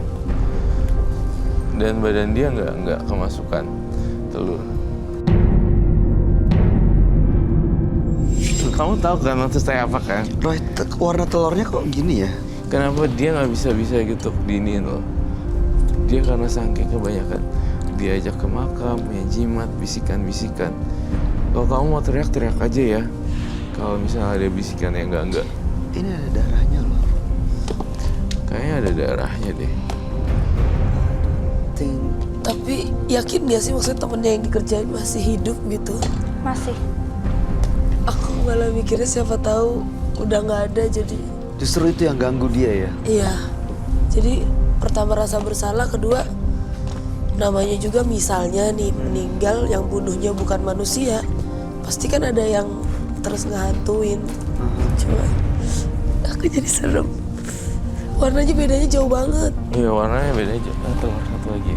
Dan badan dia nggak kemasukan telur. Kamu tahu kan maksud saya apa kan? Roy, warna telurnya kok gini ya? Kenapa dia nggak bisa gitu diinin loh? Dia karena saking kebanyakan diajak ke makam, ya jimat, bisikan-bisikan. Kalau kamu mau teriak aja ya. Kalau misalnya ada bisikan yang enggak. Ini ada darahnya loh. Kayaknya ada darahnya deh. Ting. Tapi yakin gak sih maksudnya temennya yang dikerjain masih hidup gitu? Masih. Aku malah mikirnya siapa tahu udah nggak ada jadi. Justru itu yang ganggu dia ya? Iya. Jadi pertama rasa bersalah, kedua namanya juga misalnya nih meninggal yang bunuhnya bukan manusia, pasti kan ada yang terus ngehantuin. Cuma aku jadi serem. Warnanya bedanya jauh banget. Iya warnanya beda aja. Telur satu lagi.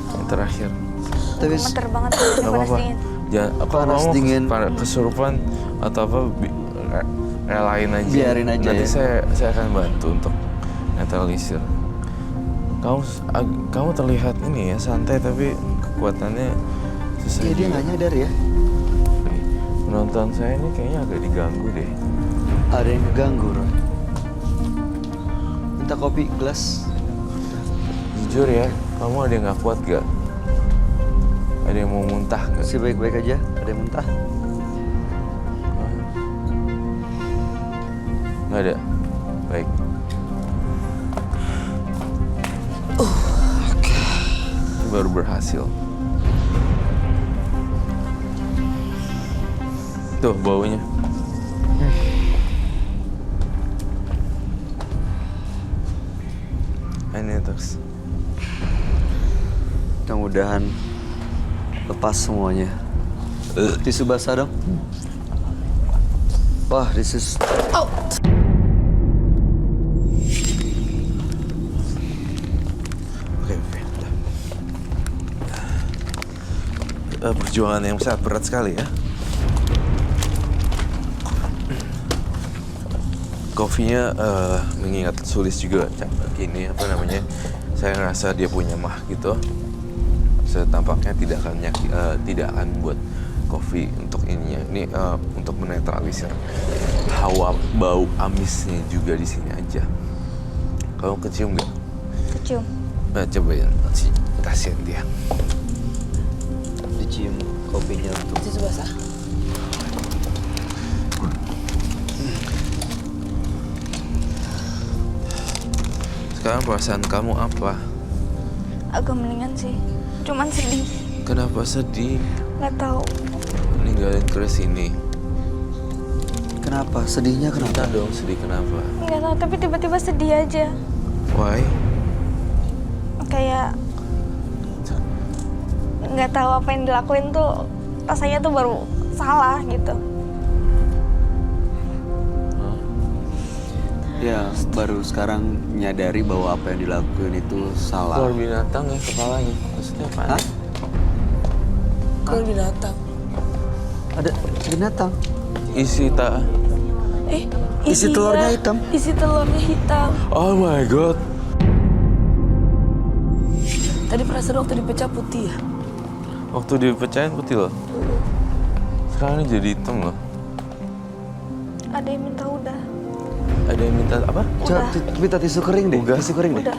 Yang terakhir. Tapi Gemeter banget tuh, Gak panas apa-apa. dingin. Jangan apa Panas kamu dingin. kesurupan atau apa relain aja. Biarin aja Nanti ya. saya akan bantu untuk netralisir. Kamu terlihat ini ya santai tapi kekuatannya susah. iya, dia juga. nggak nyadar ya? Penonton saya ini kayaknya agak diganggu deh. Ada yang keganggu, Roy. Minta kopi gelas. Jujur ya, kamu ada yang nggak kuat gak? Ada yang mau muntah gak? Masih baik-baik aja, ada yang muntah. Nggak ada. Baik. Baru berhasil. Tuh baunya. Ini terus. Mudah-mudahan lepas semuanya. Tisu basah dong. Wah, this is... Oke. Perjuangan yang sangat berat sekali ya. Kopinya mengingat Sulis juga gini apa namanya. Saya ngerasa dia punya mah gitu. Tampaknya tidak akan buat kopi untuk ininya. Ini untuk menetralisir hawa bau amisnya juga di sini aja. Kamu kecium nggak? Kecium. Nah, cobain kasihan dia. dicium kopinya untuk... Tisu basah. Sekarang perasaan kamu apa? Agak mendingan sih. Cuman sedih. Kenapa sedih? Nggak tahu. Ninggalin Chris ini. Kenapa? Sedihnya Kita kenapa? dong sedih kenapa? Nggak tahu, tapi tiba-tiba sedih aja. Why? Kayak nggak tahu apa yang dilakuin tuh rasanya tuh baru salah gitu. Ya, baru sekarang nyadari bahwa apa yang dilakuin itu salah. Keluar binatang ya kepalanya. Maksudnya apa? Hah? Kalau binatang. Ada binatang. Isi tak. Isi telurnya hitam. Isi telurnya hitam. Oh my god. Tadi perasaan waktu dipecah putih ya? Waktu dipecahin putih loh. Sekarang ini jadi hitam loh. Ada yang minta udah. Ada yang minta apa? Coba minta tisu kering deh. Udah. Tisu kering deh. Udah.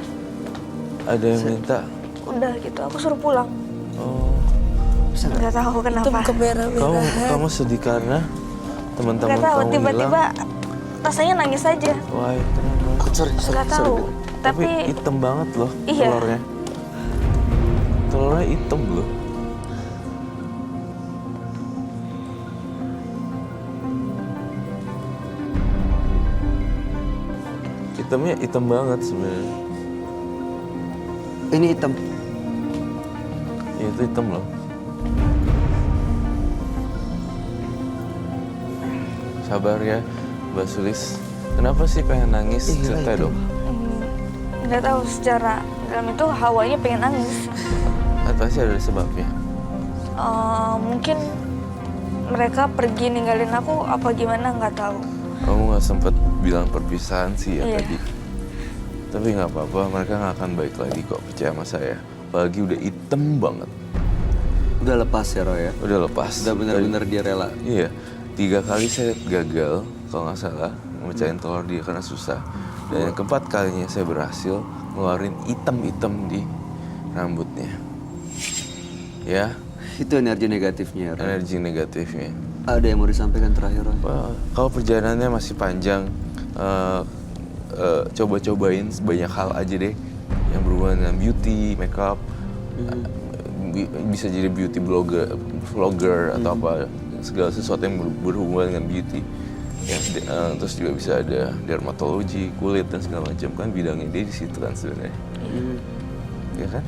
Ada yang minta. Udah gitu. Aku suruh pulang. Oh. Bisa nggak? Nggak tahu Hitam kenapa. kemerah-merahan. Kamu sedih karena teman-teman Nggak tahu. kamu Tiba-tiba hilang. rasanya nangis aja. Why? Kenapa? Sorry. Nggak tahu. Tapi Tapi hitam banget loh Iya. telurnya. Telurnya hitam loh. Hitamnya hitam banget sebenarnya. Ini hitam. Ya itu hitam loh. Sabar ya, Mbak Sulis. Kenapa sih pengen nangis? Iya, Cerita hitam. dong. nggak tahu secara dalam itu hawanya pengen nangis. Pasti ada sebabnya. Mungkin mereka pergi ninggalin aku apa gimana nggak tahu. Kamu nggak sempat bilang perpisahan sih ya Iya. tadi. Tapi nggak apa-apa, mereka nggak akan baik lagi kok, percaya sama saya. Apalagi udah hitam banget. Udah lepas ya Roy ya? Udah lepas. Udah benar-benar dia rela. Iya, 3 kali saya gagal kalau nggak salah memecahin telur dia karena susah. Dan yang keempat kalinya saya berhasil ngeluarin hitam-hitam di rambutnya. Ya, Itu energi negatifnya Roy. energi negatifnya. Ada yang mau disampaikan terakhir Roy? Wah, kalau perjalanannya masih panjang, coba-cobain banyak hal aja deh yang berhubungan dengan beauty, makeup. Bisa jadi beauty vlogger atau apa, segala sesuatu yang berhubungan dengan beauty. Ya, terus juga bisa ada dermatologi, kulit dan segala macam, kan bidangnya dia di situ kan sebenarnya. Ya kan?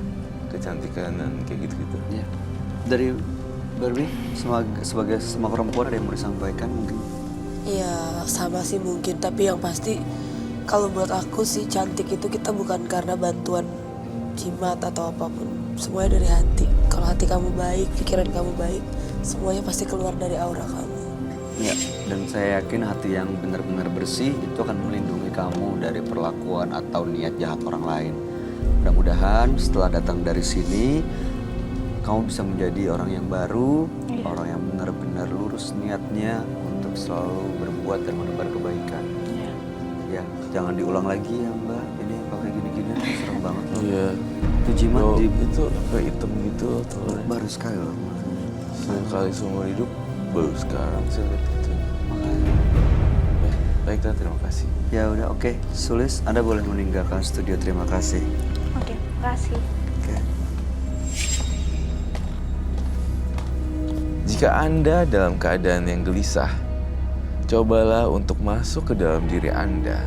Kecantikan dan kayak gitu-gitu. Ya. Dari Barbie, sebagai semua perempuan ada yang mau disampaikan mungkin? Iya sama sih mungkin, tapi yang pasti kalau buat aku sih cantik itu kita bukan karena bantuan jimat atau apapun. Semuanya dari hati. Kalau hati kamu baik, pikiran kamu baik, semuanya pasti keluar dari aura kamu. Ya, dan saya yakin hati yang benar-benar bersih itu akan melindungi kamu dari perlakuan atau niat jahat orang lain. Mudah-mudahan setelah datang dari sini, kamu bisa menjadi orang yang baru, orang yang benar-benar lurus niatnya untuk selalu berbuat dan menebar kebaikan. Ya, jangan diulang lagi ya Mbak, ini pakai gini-gini serem banget loh. Iya. Itu jimat Oh, di itu kayak hitam gitu telurnya. baru sekali loh. Sekali seumur hidup, baru sekarang saya lihat itu. Makanya. Baiklah, terima kasih. Ya udah oke, Sulis, Anda boleh meninggalkan studio. Terima kasih. Oke, makasih. Oke. Jika Anda dalam keadaan yang gelisah, cobalah untuk masuk ke dalam diri Anda.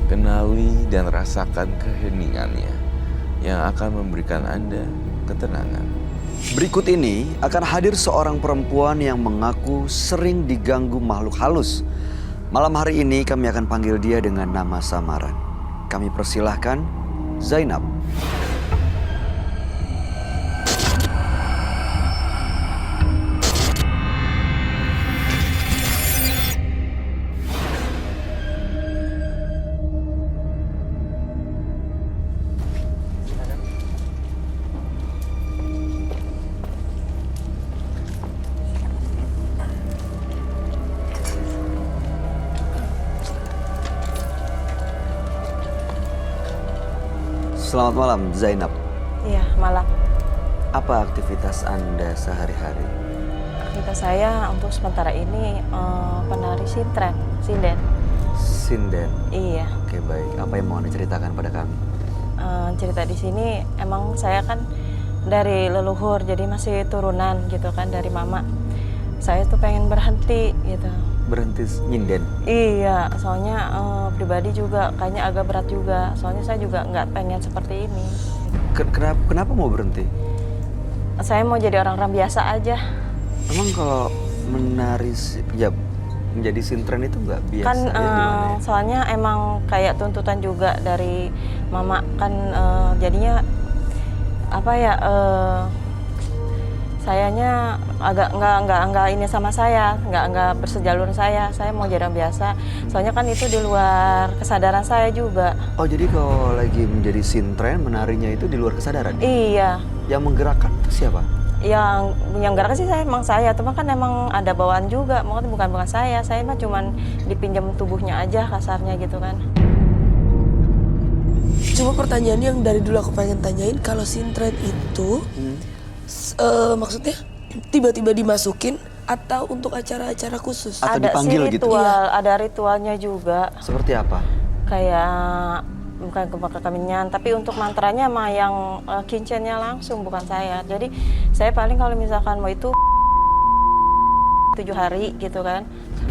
Kenali dan rasakan keheningannya yang akan memberikan Anda ketenangan. Berikut ini akan hadir seorang perempuan yang mengaku sering diganggu makhluk halus. Malam hari ini kami akan panggil dia dengan nama samaran. Kami persilahkan Zainab. Selamat malam Zainab. Iya, malam. Apa aktivitas Anda sehari-hari? Aktivitas saya untuk sementara ini penari sinden. Sinden. Iya. Oke baik. Apa yang mau Anda ceritakan pada kami? Cerita di sini emang saya kan dari leluhur, jadi masih turunan gitu kan dari mama. Saya tuh pengen berhenti gitu. Berhenti nyinden. Iya, soalnya pribadi juga kayaknya agak berat juga. Soalnya saya juga nggak pengen seperti ini. Kenapa mau berhenti? Saya mau jadi orang-orang biasa aja. Emang kalau menari ya menjadi sintren itu nggak biasa Kan ya, gimana ya? soalnya emang kayak tuntutan juga dari mama kan, jadinya apa ya, sayanya agak nggak ini sama saya, nggak bersejalur saya mau jadi orang biasa. Soalnya kan itu di luar kesadaran saya juga. Oh jadi kalau lagi menjadi sintren menarinya itu di luar kesadaran? Iya, Yang menggerakkan itu siapa? yang gerak sih emang saya, cuma kan emang ada bawaan juga, makanya bukan saya mah cuman dipinjam tubuhnya aja kasarnya gitu kan. Cuma pertanyaan yang dari dulu aku pengen tanyain, kalau sintren itu maksudnya tiba-tiba dimasukin atau untuk acara-acara khusus? Atau Ada sih dipanggil gitu? ritual, ada ritualnya juga. Seperti apa? Kayak bukan kebakaminyan, tapi untuk mantranya mah yang kincennya langsung, bukan saya. Jadi saya paling kalau misalkan mau itu 7 hari gitu kan,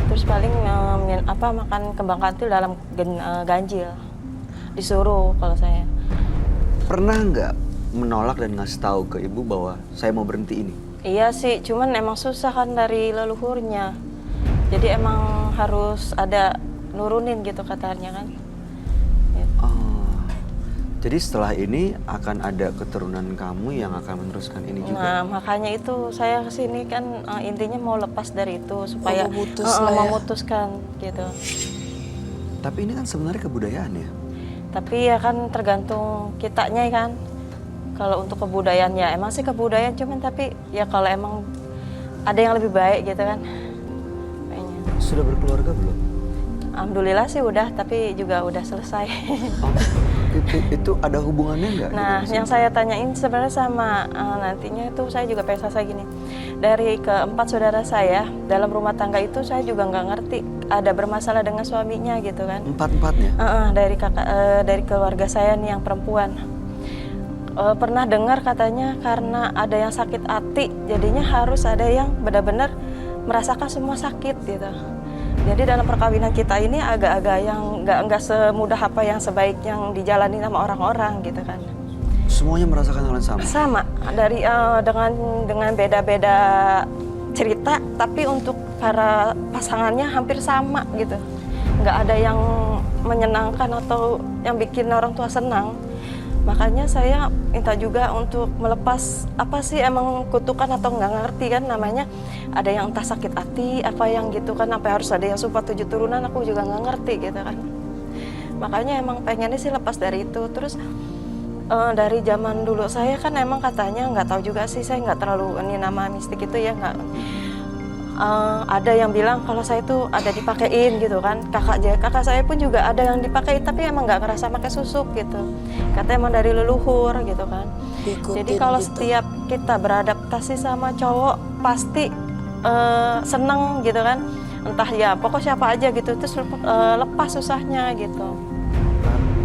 terus paling makan kembang kantil dalam ganjil, disuruh kalau saya. Pernah nggak menolak dan ngasih tahu ke ibu bahwa saya mau berhenti ini? Iya sih, cuman emang susah kan dari leluhurnya, jadi emang harus ada nurunin gitu katanya kan. Jadi setelah ini akan ada keturunan kamu yang akan meneruskan ini juga. Nah, makanya itu saya kesini kan intinya mau lepas dari itu supaya memutus lah ya. memutuskan gitu. Tapi ini kan sebenarnya kebudayaan ya. Tapi ya kan tergantung kitanya kan. Kalau untuk kebudayaan ya emang sih kebudayaan, cuman tapi ya kalau emang ada yang lebih baik gitu kan. Kayaknya. Sudah berkeluarga belum? Alhamdulillah sih udah, tapi juga udah selesai. Oh, itu ada hubungannya nggak? Nah, gitu, yang saya tanyain sebenarnya sama nantinya itu saya juga pengen selesai gini. Dari keempat saudara saya dalam rumah tangga itu saya juga nggak ngerti ada bermasalah dengan suaminya gitu kan. Empat-empatnya? Dari kakak dari keluarga saya nih yang perempuan. Pernah dengar katanya karena ada yang sakit hati, jadinya harus ada yang benar-benar merasakan semua sakit gitu. Jadi dalam perkawinan kita ini agak-agak yang nggak semudah apa yang sebaik yang dijalani sama orang-orang gitu kan. Semuanya merasakan hal yang sama? Sama dari dengan beda-beda cerita, tapi untuk para pasangannya hampir sama gitu. Nggak ada yang menyenangkan atau yang bikin orang tua senang. Makanya saya minta juga untuk melepas apa sih emang kutukan atau nggak ngerti kan namanya ada yang entah sakit hati apa yang gitu kan apa harus ada yang support 7 turunan aku juga nggak ngerti gitu kan. Makanya emang pengennya sih lepas dari itu. Terus dari zaman dulu saya kan emang katanya nggak tahu juga sih, saya nggak terlalu ini nama mistik itu ya nggak. Ada yang bilang kalau saya tuh ada dipakein gitu kan, kakak saya pun juga ada yang dipakein tapi emang nggak ngerasa pakai susuk gitu, katanya emang dari leluhur gitu kan. Jadi kalau gitu. setiap kita beradaptasi sama cowok pasti seneng gitu kan, entah ya pokok siapa aja gitu, terus lepas susahnya gitu.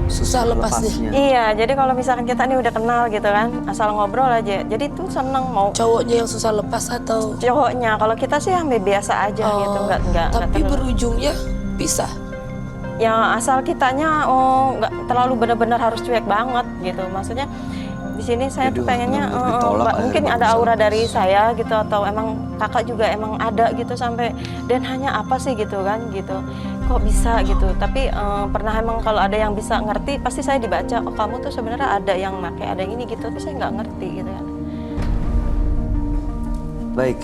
Susah lepasnya. Iya, jadi kalau misalkan kita nih udah kenal gitu kan, asal ngobrol aja, jadi tuh seneng mau. Cowoknya yang susah lepas atau? Cowoknya, kalau kita sih hampir biasa aja gitu, nggak Tapi terlalu. berujungnya pisah. Ya asal kitanya nggak terlalu benar-benar harus cuek banget gitu, maksudnya di sini saya Jadi tuh pengennya benar-benar ditolak aja, mungkin baru ada aura bisa dari lepas. saya gitu atau emang kakak juga emang ada gitu sampai dan hanya apa sih gitu kan gitu kok bisa gitu. Tapi pernah emang kalau ada yang bisa ngerti pasti saya dibaca, oh kamu tuh sebenarnya ada yang pakai ada yang ini gitu, tapi saya nggak ngerti gitu kan. Baik,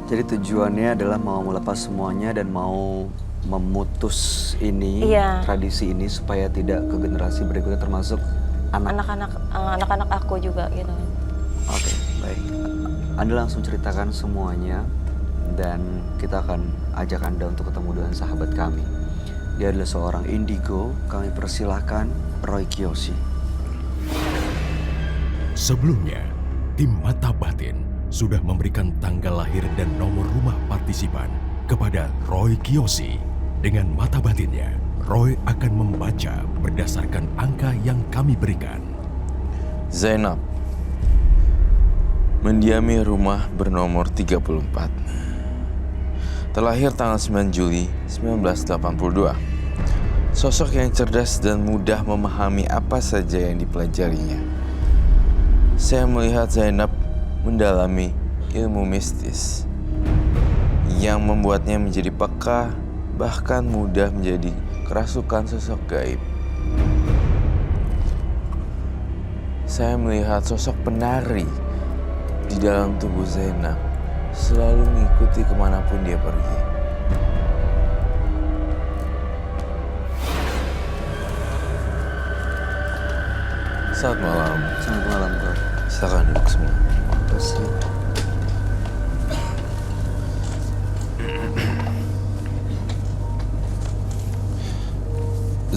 jadi tujuannya adalah mau melepas semuanya dan mau memutus ini, Iya. tradisi ini supaya tidak ke generasi berikutnya termasuk anak-anak aku juga gitu. Oke, baik. Anda langsung ceritakan semuanya dan kita akan ajak Anda untuk ketemu dengan sahabat kami. Dia adalah seorang indigo. Kami persilahkan Roy Kiyoshi. Sebelumnya, tim Mata Batin sudah memberikan tanggal lahir dan nomor rumah partisipan kepada Roy Kiyoshi. Dengan mata batinnya, Roy akan membaca berdasarkan angka yang kami berikan. Zainab mendiami rumah bernomor 34. Terlahir tanggal 9 Juli 1982. Sosok yang cerdas dan mudah memahami apa saja yang dipelajarinya. Saya melihat Zainab mendalami ilmu mistis yang membuatnya menjadi peka, bahkan mudah menjadi kerasukan sosok gaib. Saya melihat sosok penari di dalam tubuh Zainab selalu mengikuti kemanapun dia pergi. Selamat malam. Selamat malam, Roy. Silakan duduk semua. Kasih.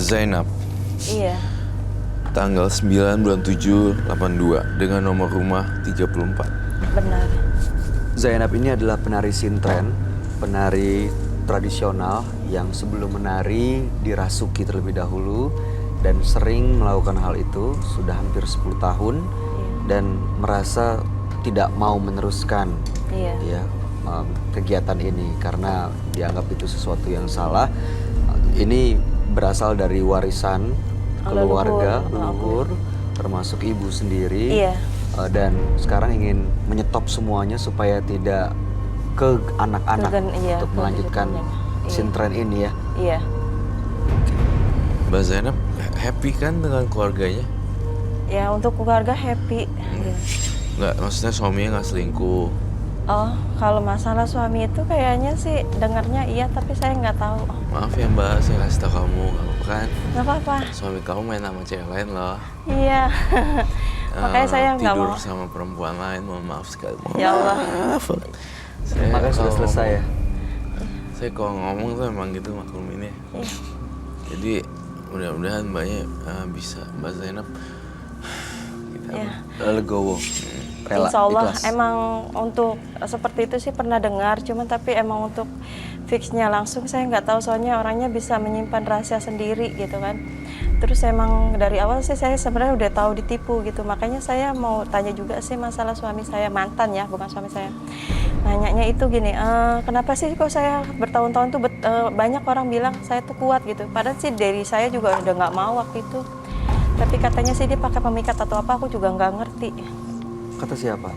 Zainab, Iya, tanggal 9 bulan 7 82 dengan nomor rumah 34. benar. Zainab ini adalah penari sintren, penari tradisional yang sebelum menari dirasuki terlebih dahulu dan sering melakukan hal itu sudah hampir 10 tahun dan merasa tidak mau meneruskan Iya. ya kegiatan ini karena dianggap itu sesuatu yang salah. Ini berasal dari warisan keluarga, leluhur, termasuk ibu sendiri. Iya. Dan sekarang ingin menyetop semuanya supaya tidak ke anak-anak Iya, untuk ke melanjutkan lanjutannya. Iya. sintren ini ya. Iya. Mbak Zainab happy kan dengan keluarganya? Ya untuk keluarga happy. Nggak, maksudnya suaminya nggak selingkuh. Oh, kalau masalah suami itu kayaknya sih dengarnya iya, tapi saya nggak tahu. Maaf ya Mbak, saya kasih tau kamu, nggak apa-apa kan? Nggak apa-apa. Suami kamu main sama cewek lain loh. Iya. Makanya saya nggak tidur mau. sama perempuan lain, mohon maaf sekali. Mohon Ya Allah. maaf. Saya Makanya sudah kalau selesai ya. Saya kalau ngomong tuh emang gitu makluminnya. Iya. Jadi mudah-mudahan Mbaknya bisa, Mbak Zainab. Kita Iya. Legowo. Rela, Insya Allah ikhlas. emang untuk seperti itu sih pernah dengar, cuman tapi emang untuk fixnya langsung saya nggak tahu, soalnya orangnya bisa menyimpan rahasia sendiri gitu kan. Terus emang dari awal sih saya sebenarnya udah tahu ditipu gitu, makanya saya mau tanya juga sih masalah suami saya, mantan ya, bukan suami saya. Nanyanya itu gini, kenapa sih kok saya bertahun-tahun tuh banyak orang bilang saya tuh kuat gitu, padahal sih dari saya juga udah nggak mau waktu itu. Tapi katanya sih dia pakai pemikat atau apa, aku juga nggak ngerti. Kata siapa?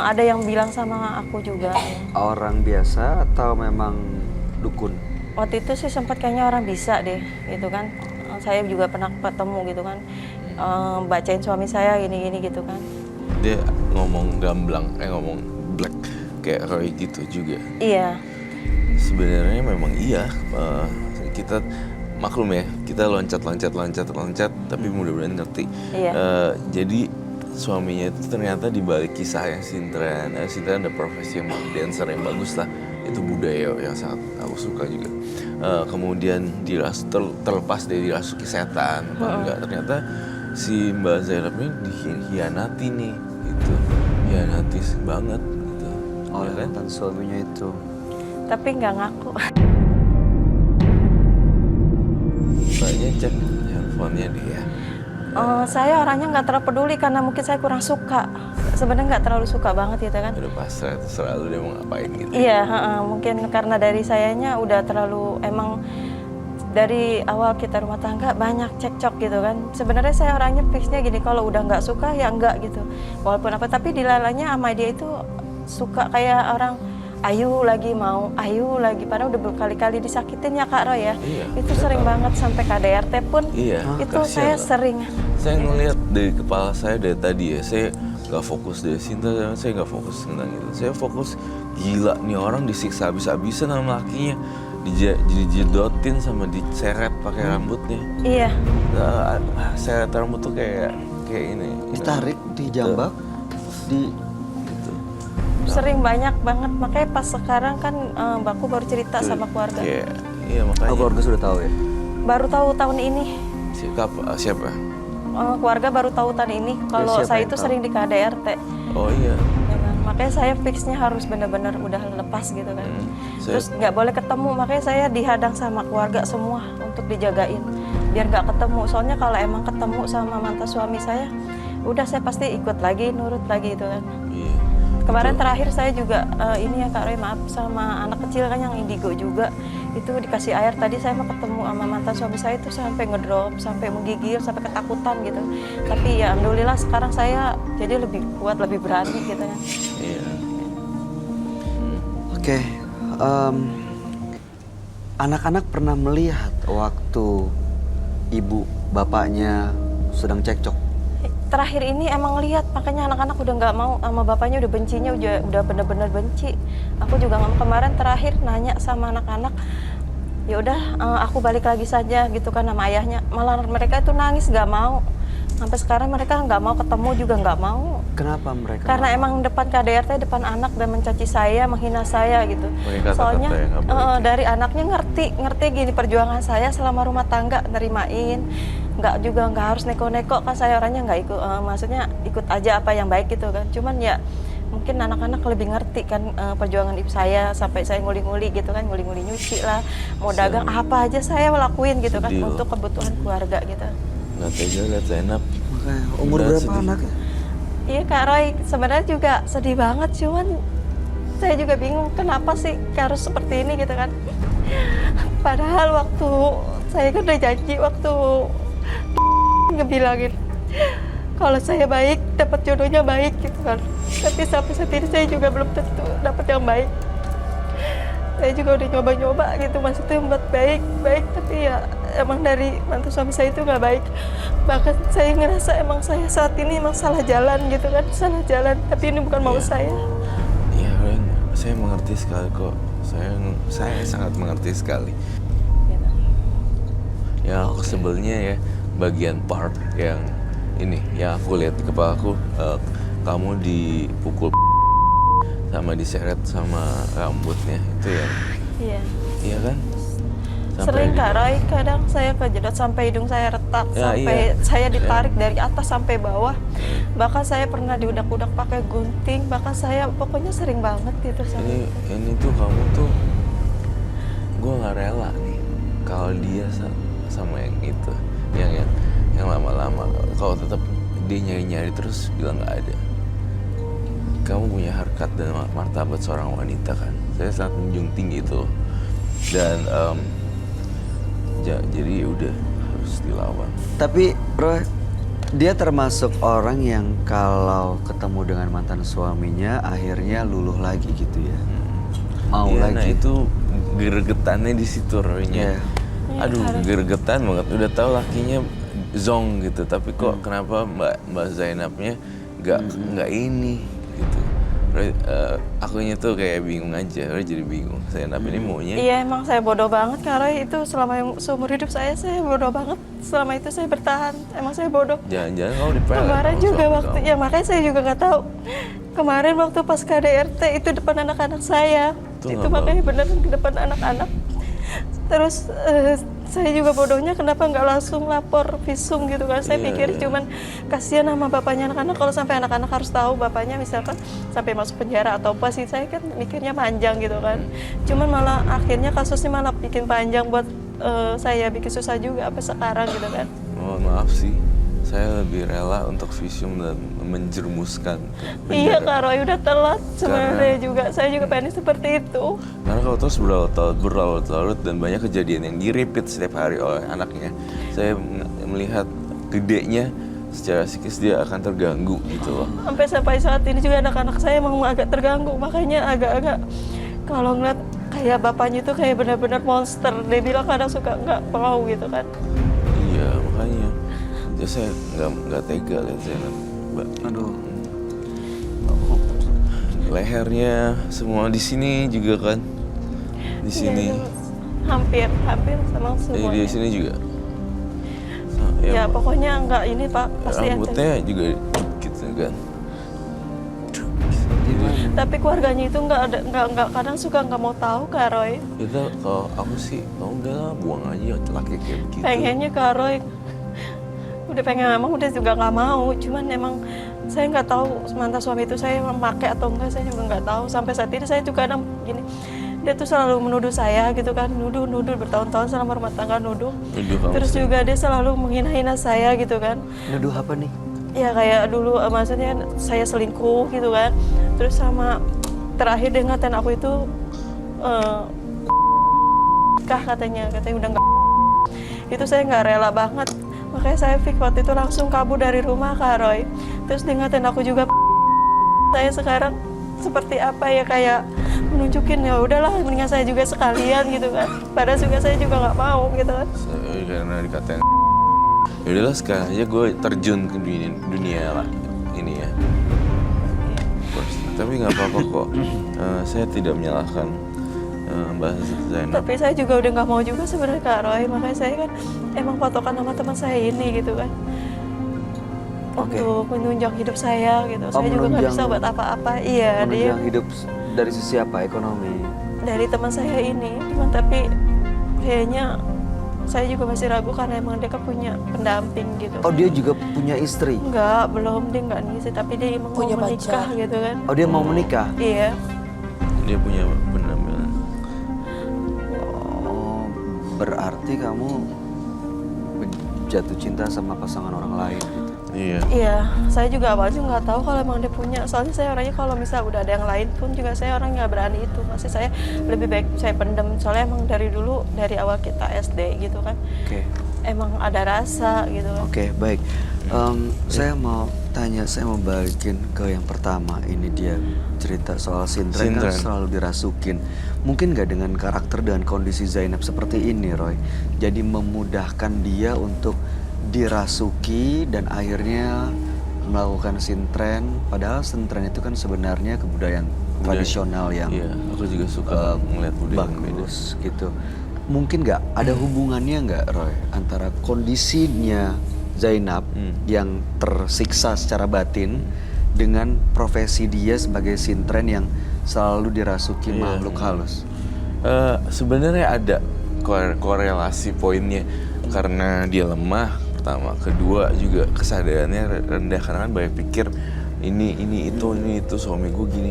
Ada yang bilang sama aku juga. Orang biasa atau memang dukun? Waktu itu sih sempat kayaknya orang bisa deh, gitu kan. Saya juga pernah ketemu gitu kan, bacain suami saya gini-gini gitu kan. Dia ngomong gamblang, ngomong black kayak Roy gitu juga. Iya, Sebenarnya memang iya, kita maklum ya, kita loncat, tapi mudah-mudahan ngerti. Iya. Jadi suaminya itu ternyata di balik kisah yang Sintren ada profesi yang dancer yang bagus lah, itu budaya yang sangat aku suka juga. Kemudian terlepas dari dirasuki setan, apa enggak, ternyata si Mbak Zainab ini dikhianati nih, gitu, hianati banget gitu. Oleh Ya kan? mantan suaminya itu. tapi nggak ngaku. Mbaknya cek handphonenya dia. Saya orangnya nggak terlalu peduli karena mungkin saya kurang suka. Sebenarnya nggak terlalu suka banget gitu kan. Udah pasrah, selalu dia mau ngapain gitu. Iya, mungkin karena dari sayanya udah terlalu, emang dari awal kita rumah tangga banyak cekcok gitu kan. Sebenarnya saya orangnya fixnya gini, kalau udah nggak suka ya enggak gitu. Walaupun apa, tapi dilalanya sama dia itu suka kayak orang ayu lagi mau, ayu lagi. Padahal udah berkali-kali disakitin ya Kak Roy ya. Iya, Itu saya sering tahu. banget sampai KDRT pun. Iya, Itu kasihan saya lah. sering. Saya ngelihat dari kepala saya dari tadi ya, saya nggak fokus dari Sinta, saya nggak fokus tentang itu. Saya fokus, gila nih orang disiksa habis-habisan sama lakinya, dijedotin sama diseret pakai rambutnya. Iya. Seret rambut tuh kayak ini. Ditarik, dijambak, di Gitu. Sering banyak banget, makanya pas sekarang kan Mbakku baru cerita sama keluarga. Iya makanya. oh, keluarga sudah tahu ya? Baru tahu tahun ini. Siapa? Keluarga baru tahu tahun ini kalau siapa saya yang itu tahu? sering di KDRT. Oh iya. Ya kan? Makanya saya fixnya harus benar-benar udah lepas gitu kan. Terus nggak boleh ketemu, makanya saya dihadang sama keluarga semua untuk dijagain biar nggak ketemu. Soalnya kalau emang ketemu sama mantan suami saya, udah saya pasti ikut lagi, nurut lagi gitu kan. Iya. Kemarin terakhir saya juga ini ya Kak Roy, maaf, sama anak kecil kan yang indigo juga, itu dikasih air. Tadi saya mau ketemu sama mantan suami saya itu sampai ngedrop, sampai menggigil, sampai ketakutan gitu. Tapi ya alhamdulillah sekarang saya jadi lebih kuat, lebih berani gitu kan. Iya. Oke, anak-anak pernah melihat waktu ibu bapaknya sedang cekcok. Terakhir ini emang lihat, makanya anak-anak udah nggak mau sama bapaknya, udah bencinya, udah bener-bener benci. Aku juga nggak mau. Kemarin terakhir nanya sama anak-anak, ya udah aku balik lagi saja gitu kan sama ayahnya. Malah mereka itu nangis nggak mau. Sampai sekarang mereka nggak mau ketemu juga nggak mau. Kenapa mereka? Karena emang depan KDRT, depan anak, dan mencaci saya, menghina saya gitu. Mereka Soalnya kata-kata yang nggak boleh. dari anaknya ngerti gini perjuangan saya selama rumah tangga, nerimain, nggak harus neko-neko kan, saya orangnya nggak ikut, maksudnya ikut aja apa yang baik gitu kan. Cuman ya mungkin anak-anak lebih ngerti kan perjuangan ibu saya, sampai saya nguli-nguli gitu kan, nguli-nguli nyuci lah, mau dagang apa aja saya lakuin gitu kan, Sedih loh. untuk kebutuhan keluarga gitu. Nggak tega lihat Zainab. Makanya, umur Udah berapa sedih. anaknya? Iya Kak Roy, sebenarnya juga sedih banget, cuman saya juga bingung kenapa sih harus seperti ini gitu kan. Padahal waktu saya kan udah janji waktu ngebilangin kalau saya baik, dapat jodohnya baik gitu kan. Tapi sampai saat ini saya juga belum tentu dapat yang baik. Saya juga udah nyoba-nyoba gitu, maksudnya buat baik, tapi ya emang dari mantan suami saya itu nggak baik. Bahkan saya ngerasa emang saya saat ini emang salah jalan gitu kan, salah jalan. Tapi ini bukan mau saya. Iya, saya mengerti sekali kok. Saya sangat mengerti sekali. Gitu. Ya aku sebelnya ya bagian part yang ini, yang aku lihat di kepala aku, kamu dipukul sama diseret sama rambutnya itu ya. Iya. Iya kan? Sering Kak Roy, kadang saya kejedot sampai hidung saya retak, Ya, sampai iya. saya ditarik dari atas sampai bawah. Bahkan saya pernah diudak-udak pakai gunting, bahkan saya pokoknya sering banget gitu sama Ini tuh kamu tuh, gue nggak rela nih kalau dia sama yang itu, yang lama-lama. Kalau tetap dia nyari-nyari terus bilang nggak ada. Kamu punya harkat dan martabat seorang wanita kan. Saya sangat menjunjung tinggi itu loh. Dan jadi udah harus dilawan. Tapi Roy, dia termasuk orang yang kalau ketemu dengan mantan suaminya akhirnya luluh lagi gitu ya. Mau Iya, lagi. nah itu gregetannya di situ Roy-nya. Iya. Aduh, gregetan banget. Udah tahu lakinya zong gitu, tapi kok kenapa Mbak Zainabnya nggak ini gitu. Roy, akunya tuh kayak bingung aja. Roy jadi bingung. Zainab ini maunya. Iya, emang saya bodoh banget Kak Roy. Itu selama seumur hidup saya bodoh banget. Selama itu saya bertahan, emang saya bodoh. Jangan-jangan kamu dipelek. Kemarin sama juga suami waktu, kamu. ya makanya saya juga nggak tahu. Kemarin waktu pas KDRT itu depan anak-anak saya. Itu Itu nggak makanya bener di depan anak-anak. Terus saya juga bodohnya kenapa nggak langsung lapor visum gitu kan. Saya Iya, pikir iya. cuman kasihan sama bapaknya anak-anak, kalau sampai anak-anak harus tahu bapaknya misalkan sampai masuk penjara atau apa sih, saya kan mikirnya panjang gitu kan. Cuman malah akhirnya kasusnya malah bikin panjang buat saya, bikin susah juga sampai sekarang gitu kan. Mohon maaf sih, saya lebih rela untuk visum dan menjerumuskan ke Iya penjara. Kak Roy, udah telat sebenarnya juga. Saya juga pengen seperti itu. Karena kalau terus berlarut-larut dan banyak kejadian yang di-repeat setiap hari oleh anaknya, saya melihat gedenya secara psikis dia akan terganggu gitu loh. Sampai saat ini juga anak-anak saya emang agak terganggu. Makanya agak-agak kalau ngeliat kayak bapaknya itu kayak benar-benar monster. Dia bilang kadang suka nggak mau gitu kan. Iya, makanya. Jadi saya nggak tega lihat Zainab. Aduh. Lehernya semua di sini juga kan. Di sini. Iya, hampir sama semuanya. Di sini juga. Ya pokoknya nggak ini Pak, pasti ada. Rambutnya juga gitu kan. Tapi keluarganya itu nggak kadang suka nggak mau tahu Kak Roy. Itu kalau aku sih, udah lah buang aja laki kayak begitu. Pengennya Kak Roy udah pengen, emang udah juga nggak mau, cuman emang saya nggak tahu mantan suami itu saya memakai atau enggak, saya juga nggak tahu. Sampai saat ini saya juga kadang gini, dia tuh selalu menuduh saya gitu kan, nuduh bertahun-tahun selama rumah tangga nuduh. Nuduh kamu Terus sih. juga dia selalu menghina-hina saya gitu kan. Nuduh apa nih? Ya kayak dulu maksudnya saya selingkuh gitu kan. Terus sama terakhir dia ngatain aku itu katanya udah nggak. Itu saya nggak rela banget. Makanya saya fix waktu itu langsung kabur dari rumah Kak Roy. Terus dia ngatain aku juga. Saya sekarang seperti apa ya, kayak menunjukin ya udahlah mendingan saya juga sekalian gitu kan. Padahal juga saya juga nggak mau gitu kan. Karena dikatain. Yaudahlah sekarang aja gue terjun ke dunia lah ini ya. Tapi nggak apa-apa kok. Saya tidak menyalahkan Mbak Zainab. Tapi saya juga udah nggak mau juga sebenarnya Kak Roy. Makanya saya kan emang patokan sama teman saya ini gitu kan. Oke. Untuk menunjang hidup saya gitu. Saya juga nggak menunjang- bisa buat apa-apa. Iya, dia Menunjang hidup dari sisi apa? Ekonomi. dari teman saya ini. Cuman tapi kayaknya saya juga masih ragu karena emang dia kan punya pendamping gitu. Oh, dia juga punya istri. Enggak, belum, dia enggak nih, tapi dia emang Punya mau menikah pacar. gitu kan. Oh, dia mau menikah. Iya. Dia punya penampilan. Oh, berarti kamu jatuh cinta sama pasangan orang lain gitu. Iya. Iya, saya juga awalnya nggak tahu kalau emang dia punya. Soalnya saya orangnya kalau misal udah ada yang lain pun juga saya orang nggak berani itu. Masih saya lebih baik saya pendem. Soalnya emang dari dulu, dari awal kita SD gitu kan, Oke. emang ada rasa gitu kan. Oke, baik. Saya mau tanya, saya mau balikin ke yang pertama. Ini dia cerita soal Sintren kan Sintren. selalu dirasukin. Mungkin nggak dengan karakter dan kondisi Zainab seperti ini, Roy. Jadi memudahkan dia untuk dirasuki dan akhirnya melakukan sintren. Padahal sintren itu kan sebenarnya kebudayaan tradisional yang Iya, aku juga suka melihat budaya yang beda. bagus gitu. Mungkin nggak ada hubungannya nggak, Roy, antara kondisinya Zainab yang tersiksa secara batin dengan profesi dia sebagai sintren yang selalu dirasuki makhluk halus? Sebenarnya ada korelasi poinnya karena dia lemah pertama, kedua juga kesadarannya rendah karena kan banyak pikir ini itu suami gue gini,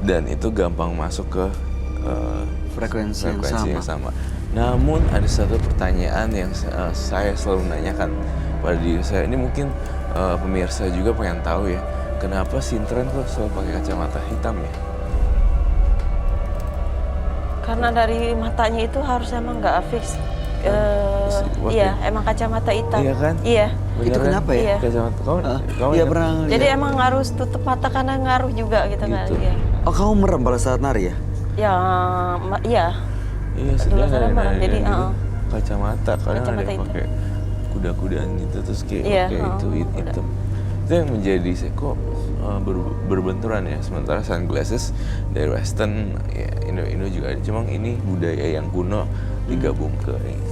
dan itu gampang masuk ke Frekuensi yang yang sama. Namun ada satu pertanyaan yang saya selalu menanyakan pada diri saya, ini mungkin pemirsa juga pengen tahu ya, kenapa sintren kok selalu pakai kacamata hitam ya? Karena dari matanya itu harus emang nggak fix. Iya, emang kacamata hitam. Iya kan? Iya. Itu kenapa ya? Iya. Kacamata kamu Iya ya? pernah ngeliat. Jadi emang harus tutup mata karena ngaruh juga gitu kan. Gitu. Iya. Oh, kamu merem pada saat nari ya? Ya, iya. Iya, Dulu sebenarnya saya dari merem, jadi, kacamata, kadang ada Kacamata yang hitam. pakai kuda-kudaan gitu, terus kayak Iya, pakai itu kuda. hitam. Itu yang menjadi saya kok berbenturan ya. Sementara sunglasses dari Western, ya Indo juga ada. Cuma ini budaya yang kuno digabung ke ini.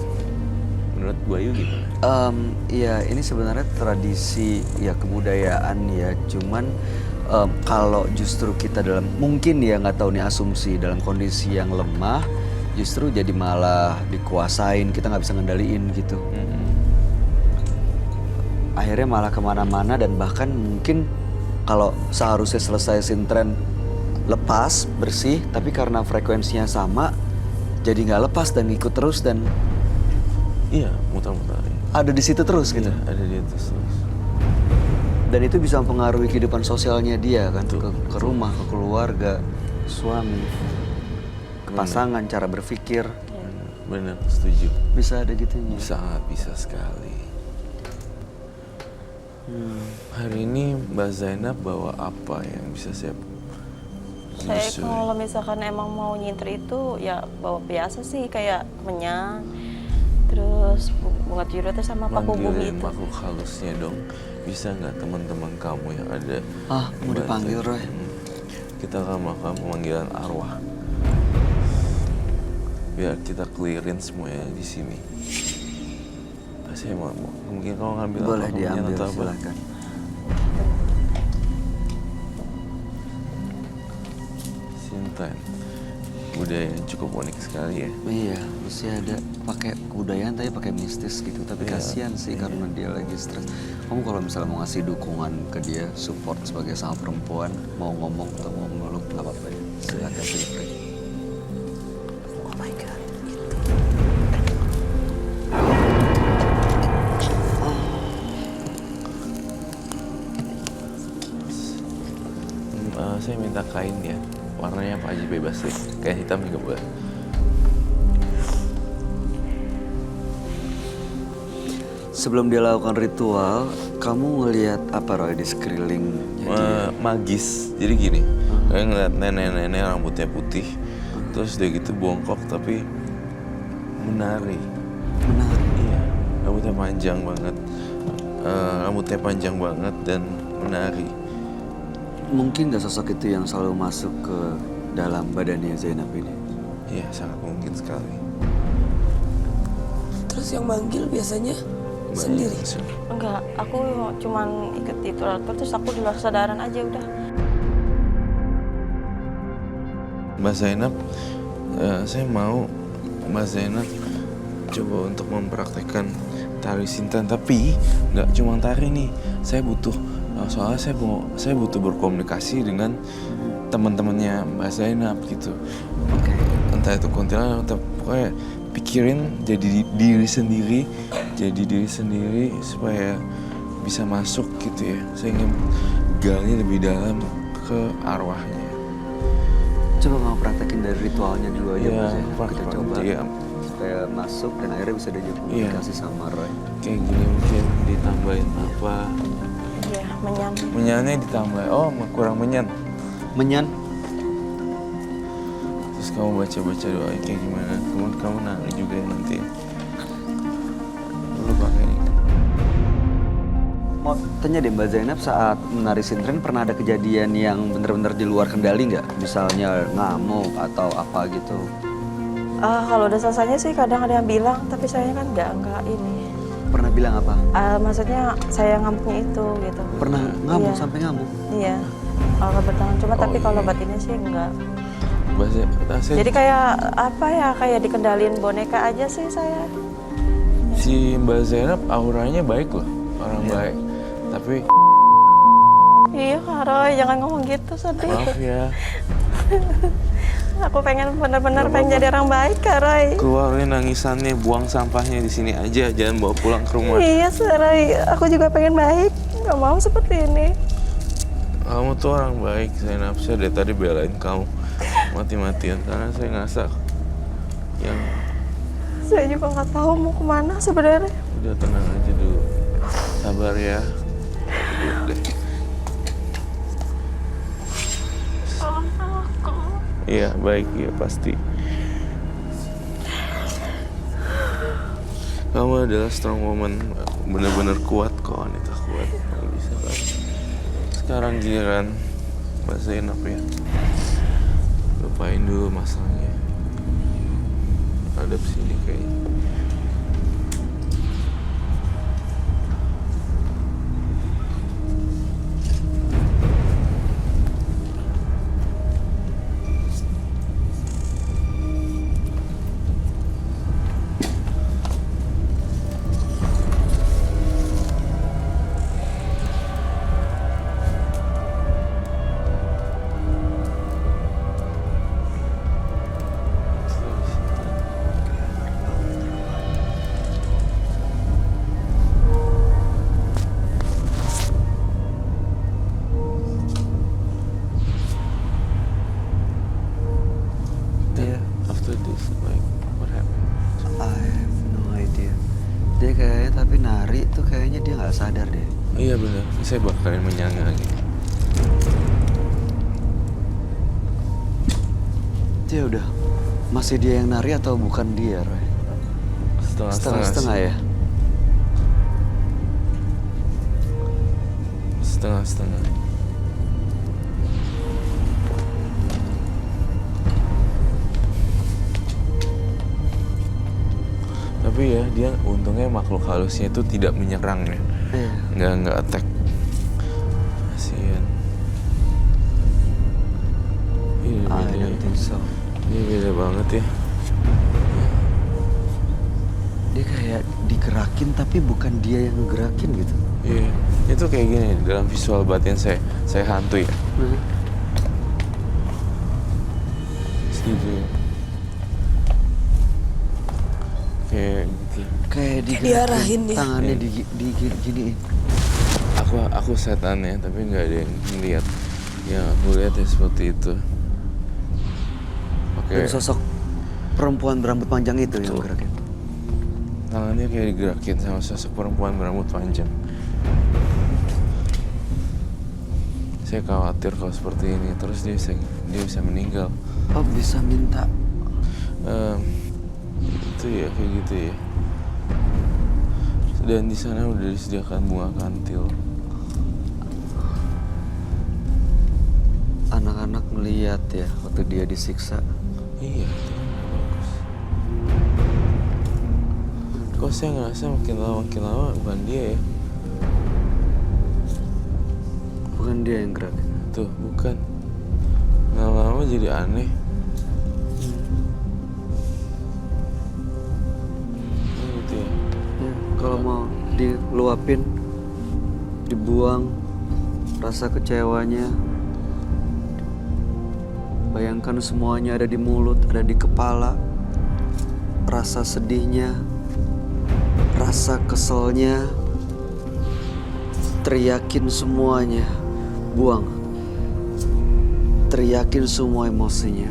Menurut Bayu gimana? Iya, ini sebenarnya tradisi ya kebudayaan ya. Cuman kalau justru kita mungkin ya nggak tahu nih asumsi dalam kondisi yang lemah, justru jadi malah dikuasain, kita nggak bisa ngendaliin gitu. Akhirnya malah kemana-mana dan bahkan mungkin kalau seharusnya selesai sintren lepas bersih, tapi karena frekuensinya sama, jadi nggak lepas dan ikut terus dan Iya, muter-muter. ada di situ terus gitu. Iya, ada di atas terus. Dan itu bisa mempengaruhi kehidupan sosialnya dia kan, ke rumah, ke keluarga, suami, ke pasangan, cara berpikir. Benar, setuju. Bisa ada gitunya. Sangat bisa sekali. Hari ini Mbak Zainab bawa apa yang bisa saya Saya telusuri? kalau misalkan emang mau nyinter itu ya bawa biasa sih kayak menyan, terus bunga tiurnya sama paku bumi Manggilin itu. makhluk halusnya dong. Bisa nggak teman-teman kamu yang ada? Mau dipanggil, Roy. Kita akan melakukan pemanggilan arwah. Biar kita clearin semuanya di sini. Saya mau mungkin kamu ngambil Boleh apa, kemudian diambil, atau apa? silakan. Sinten. Budaya yang cukup unik sekali ya. Iya, mesti ada pakai kebudayaan tapi pakai mistis gitu. Tapi Iya, kasihan sih karena dia lagi stres. Kamu kalau misalnya mau ngasih dukungan ke dia, support sebagai sama perempuan, mau ngomong atau mau meluk nggak apa-apa ya. Silakan, feel free. Oh my god. Saya minta kain ya. Warnanya apa aja bebas sih. Kain hitam juga boleh. Sebelum dia lakukan ritual, kamu ngelihat apa, Roy, di sekelilingnya dia? Magis. Jadi gini, kayak ngeliat nenek-nenek rambutnya putih, terus dia gitu bongkok tapi menari. Menari. Iya, rambutnya panjang banget dan menari. Mungkin nggak sosok itu yang selalu masuk ke dalam badannya Zainab ini? Iya, sangat mungkin sekali. Terus yang manggil biasanya sendiri. Enggak, aku cuman ikut itu terus aku di luar kesadaran aja udah. Mbak Zainab, saya mau Mbak Zainab coba untuk mempraktekkan tari Sinten, tapi nggak cuma tari nih. Saya butuh, soalnya saya butuh berkomunikasi dengan teman-temannya Mbak Zainab gitu. Oke. Entah itu kuntilanak atau pokoknya pikirin jadi diri sendiri supaya bisa masuk gitu ya. Saya ingin gali lebih dalam ke arwahnya. Coba kamu praktekin dari ritualnya dulu aja, Iya, Mas, ya. Kita praktek coba iya. supaya masuk dan akhirnya bisa diajak komunikasi sama Roy. Kayak gini mungkin ditambahin apa? Iya, menyan. Menyannya ditambah. Oh, kurang menyan. Menyan. Terus kamu baca-baca doa kayak gimana? Kamu nangis juga ya nanti ya. Lu pakai ini kan. Mau tanya deh Mbak Zainab, saat menari sintren pernah ada kejadian yang benar-benar di luar kendali nggak? Misalnya ngamuk atau apa gitu? Kalau udah selesainya sih kadang ada yang bilang, tapi saya kan nggak ini. Pernah bilang apa? Maksudnya saya ngamuknya itu gitu. Pernah ngamuk Iya. sampai ngamuk? Iya. Kalau bertahan cuma Oh, tapi kalau iya. batinnya sih enggak. Bahasa Jadi kayak apa ya, kayak dikendalin boneka aja sih saya. si Mbak Zainab auranya baik loh, orang baik. Tapi Iya Kak Roy, jangan ngomong gitu, sedih. maaf ya, Aku pengen bener-bener pengen jadi orang baik Kak Roy. keluarin nangisannya, buang sampahnya di sini aja, jangan bawa pulang ke rumah. Iya Roy, aku juga pengen baik. Gak mau seperti ini. Kamu tuh orang baik, Zainab. Saya dari tadi belain kamu mati-matian karena saya ngerasa yang Saya juga nggak tahu mau kemana sebenarnya. udah tenang aja dulu, sabar ya. Udah deh. Iya baik ya pasti. Kamu adalah strong woman, bener-bener kuat kok, wanita kuat. Kamu bisa kan. Sekarang giliran Mbak Zainab ya. Lupain dulu masalahnya. Hadap sini kayaknya. Iya. After this, like, what happened? I have no idea. Dia kayaknya tapi nari tuh kayaknya dia nggak sadar deh. Iya benar, saya bakalan menyangga lagi. Dia udah, masih dia yang nari atau bukan dia, Roy? Setengah-setengah sih. ya? Setengah-setengah. Tapi ya dia untungnya makhluk halusnya itu tidak menyerang ya, Iya. nggak attack. Kasian. Iya I beda. don't think so. Dia beda banget ya. Dia kayak digerakin tapi bukan dia yang ngegerakin gitu. Iya, itu kayak gini dalam visual batin saya hantu ya. Setuju. Kayak gitu. Kayak diarahin ya. tangannya Iya. diginiin. Aku setannya tapi nggak ada yang ngeliat. Yang aku lihat ya seperti itu. Oke. Dan sosok perempuan berambut panjang itu yang Betul. ngegerakin. Tangannya kayak digerakin sama sosok perempuan berambut panjang. Saya khawatir kalau seperti ini terus dia bisa meninggal. Oh bisa minta. Itu ya kayak gitu ya. Dan di sana udah disediakan bunga kantil. Anak-anak ngeliat ya waktu dia disiksa. Iya, itu kan nggak bagus. Kok saya ngerasa makin lama bukan dia ya. Bukan dia yang gerakin. Tuh, bukan. Lama-lama jadi aneh. Gitu ya. Ya, kalau mau diluapin, dibuang rasa kecewanya. Bayangkan semuanya ada di mulut, ada di kepala. Rasa sedihnya, rasa keselnya, teriakin semuanya, buang. Teriakin semua emosinya.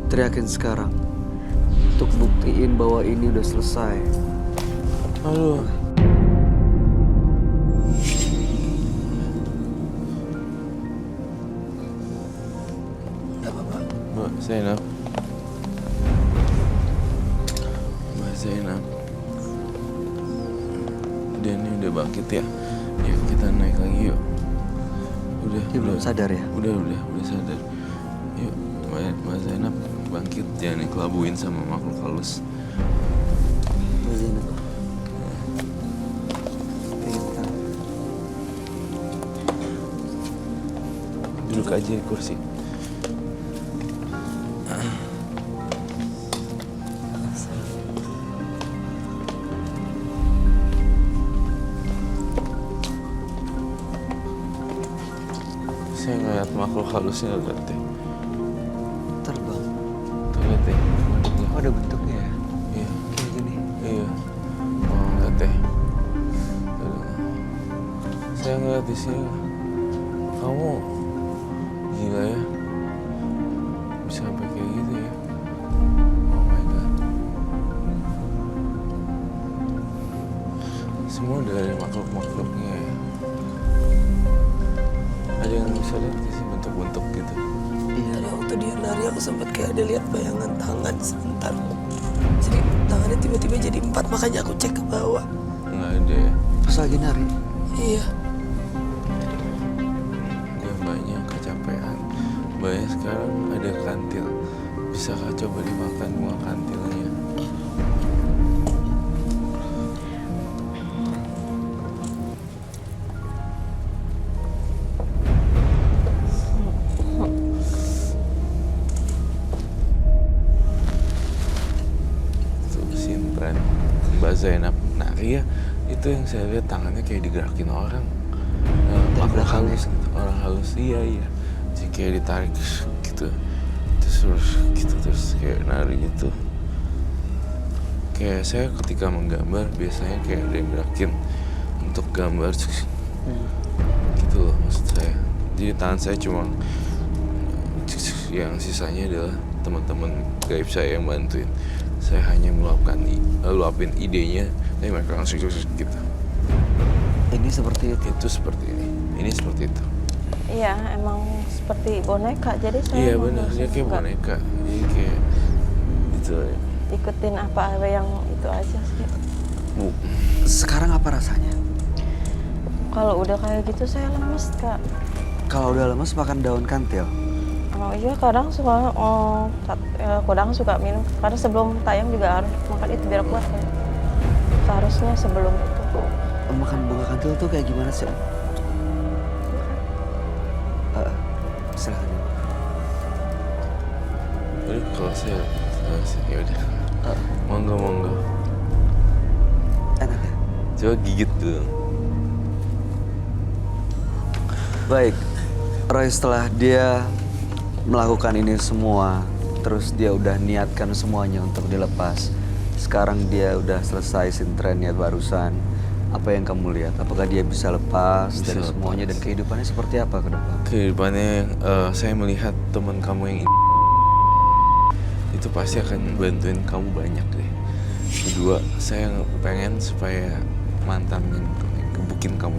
Teriakin sekarang untuk buktiin bahwa ini udah selesai. Aduh. Zainab. Mbak Zainab. Denny udah bangkit ya. Yuk kita naik lagi yuk. Udah. Dia belum sadar ya? Udah sadar. Yuk, Mbak Zainab bangkit, jangan dikelabuin sama makhluk halus. Mbak Zainab. Duduk aja di kursi. Saya ngeliat makhluk halusnya, lihat deh. Terbang. Tuh lihat deh. Oh, ada bentuknya ya? Iya. Kayak gini. Iya. Oh, lihat deh. Aduh. Saya ngeliat di sini. Kamu gila ya. Bisa sampai kayak gitu ya. Oh my god. Semua dari makhluk-makhluknya ya. Ada yang bisa lihat di sini bentuk-bentuk gitu. Iya. Tadi waktu dia lari aku sempat kayak ada lihat bayangan tangan sebentar. Jadi tangannya tiba-tiba jadi 4, makanya aku cek ke bawah. Nggak ada ya. Pas lagi nari. Iya. Dia mbaknya kecapean. Mbaknya sekarang ada kantil. Bisakah coba dimakan bunga kantilnya? Tuh simpan Mbak Zainab nari ya. Itu yang saya lihat tangannya kayak digerakin orang. Makhluk halus gitu. Orang halus, iya. Jadi kayak ditarik gitu. Terus gitu, terus kayak nari gitu. Kayak saya ketika menggambar biasanya kayak ada yang gerakin untuk gambar gitu loh maksud saya. Jadi tangan saya cuma yang sisanya adalah teman-teman gaib saya yang bantuin. Saya hanya meluapin idenya, tapi mereka langsung gitu. Ini seperti itu. Itu seperti ini seperti itu. Iya, emang seperti boneka. Jadi saya Iya emang benar, dia kayak suka boneka. Jadi kayak gitu ya. ikutin apa yang itu aja sih. Bu, Sekarang apa rasanya? Kalau udah kayak gitu saya lemes, Kak. Kalau udah lemes makan daun kantil. Oh iya, kadang suka kadang suka minum. Karena sebelum tayang juga harus makan itu biar kuat kan. Seharusnya sebelum itu. Makan bunga kantil tuh kayak gimana sih? Silahkan. aduh kalau saya ya udah. Monggo. Enak ya? Coba gigit dulu. Baik, Roy setelah dia melakukan ini semua, terus dia udah niatkan semuanya untuk dilepas. Sekarang dia udah selesai sintrennya barusan. Apa yang kamu lihat? Apakah dia bisa lepas Bisa dari lepas. semuanya dan kehidupannya seperti apa ke depan? Kehidupannya saya melihat teman kamu yang itu pasti akan bantuin kamu banyak deh. Kedua, saya pengen supaya mantan yang gebukin kamu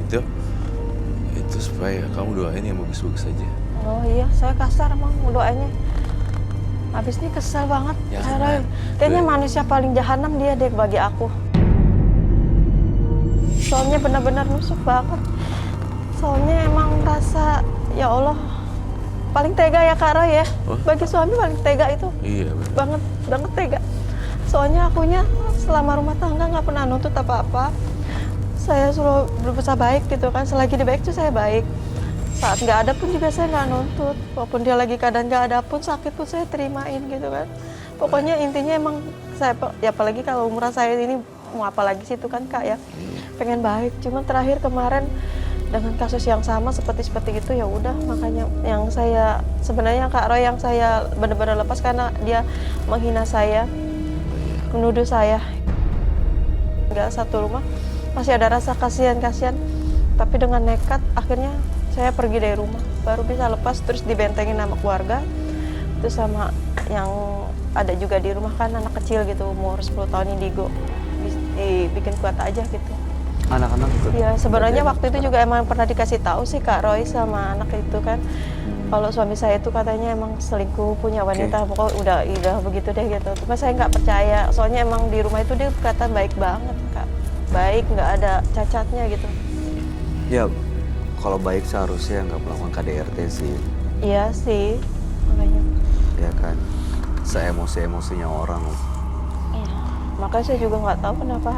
itu supaya kamu doain yang bagus-bagus aja. Oh iya, saya kasar emang doanya. Habis ini kesel banget. Jangan. Kayaknya manusia paling jahanam dia deh bagi aku. Soalnya benar-benar nusuk banget. Soalnya emang merasa, ya Allah, paling tega ya Kak Roy ya. Oh. Bagi suami paling tega itu. Iya benar. Banget tega. Soalnya akunya selama rumah tangga nggak pernah nuntut apa-apa. Saya selalu berusaha baik gitu kan. Selagi dia baik tuh saya baik. Saat nggak ada pun juga saya nggak nuntut. Walaupun dia lagi keadaan nggak ada pun, sakit pun saya terimain gitu kan. Pokoknya intinya emang saya, ya apalagi kalau umuran saya ini, mau apa lagi sih itu kan Kak ya. Pengen baik. Cuma terakhir kemarin dengan kasus yang sama seperti itu ya udah, makanya yang saya sebenarnya Kak Roy yang saya benar-benar lepas karena dia menghina saya, menuduh saya. Nggak satu rumah masih ada rasa kasihan, tapi dengan nekat akhirnya saya pergi dari rumah, baru bisa lepas, terus dibentengin sama keluarga, terus sama yang ada juga di rumah kan anak kecil gitu umur 10 tahun indigo, dibikin kuat aja gitu. Anak-anak ikut. Ya sebenarnya Mbak waktu itu juga emang pernah dikasih tahu sih Kak Roy sama anak itu kan. Kalau suami saya itu katanya emang selingkuh punya wanita, pokoknya udah begitu deh gitu. Cuma saya nggak percaya, soalnya emang di rumah itu dia kata baik banget Kak, baik nggak ada cacatnya gitu. Ya, kalau baik seharusnya nggak melakukan KDRT sih, Iya sih, makanya. ya kan? Seemosi-emosinya orang. Iya. Makanya saya juga nggak tahu kenapa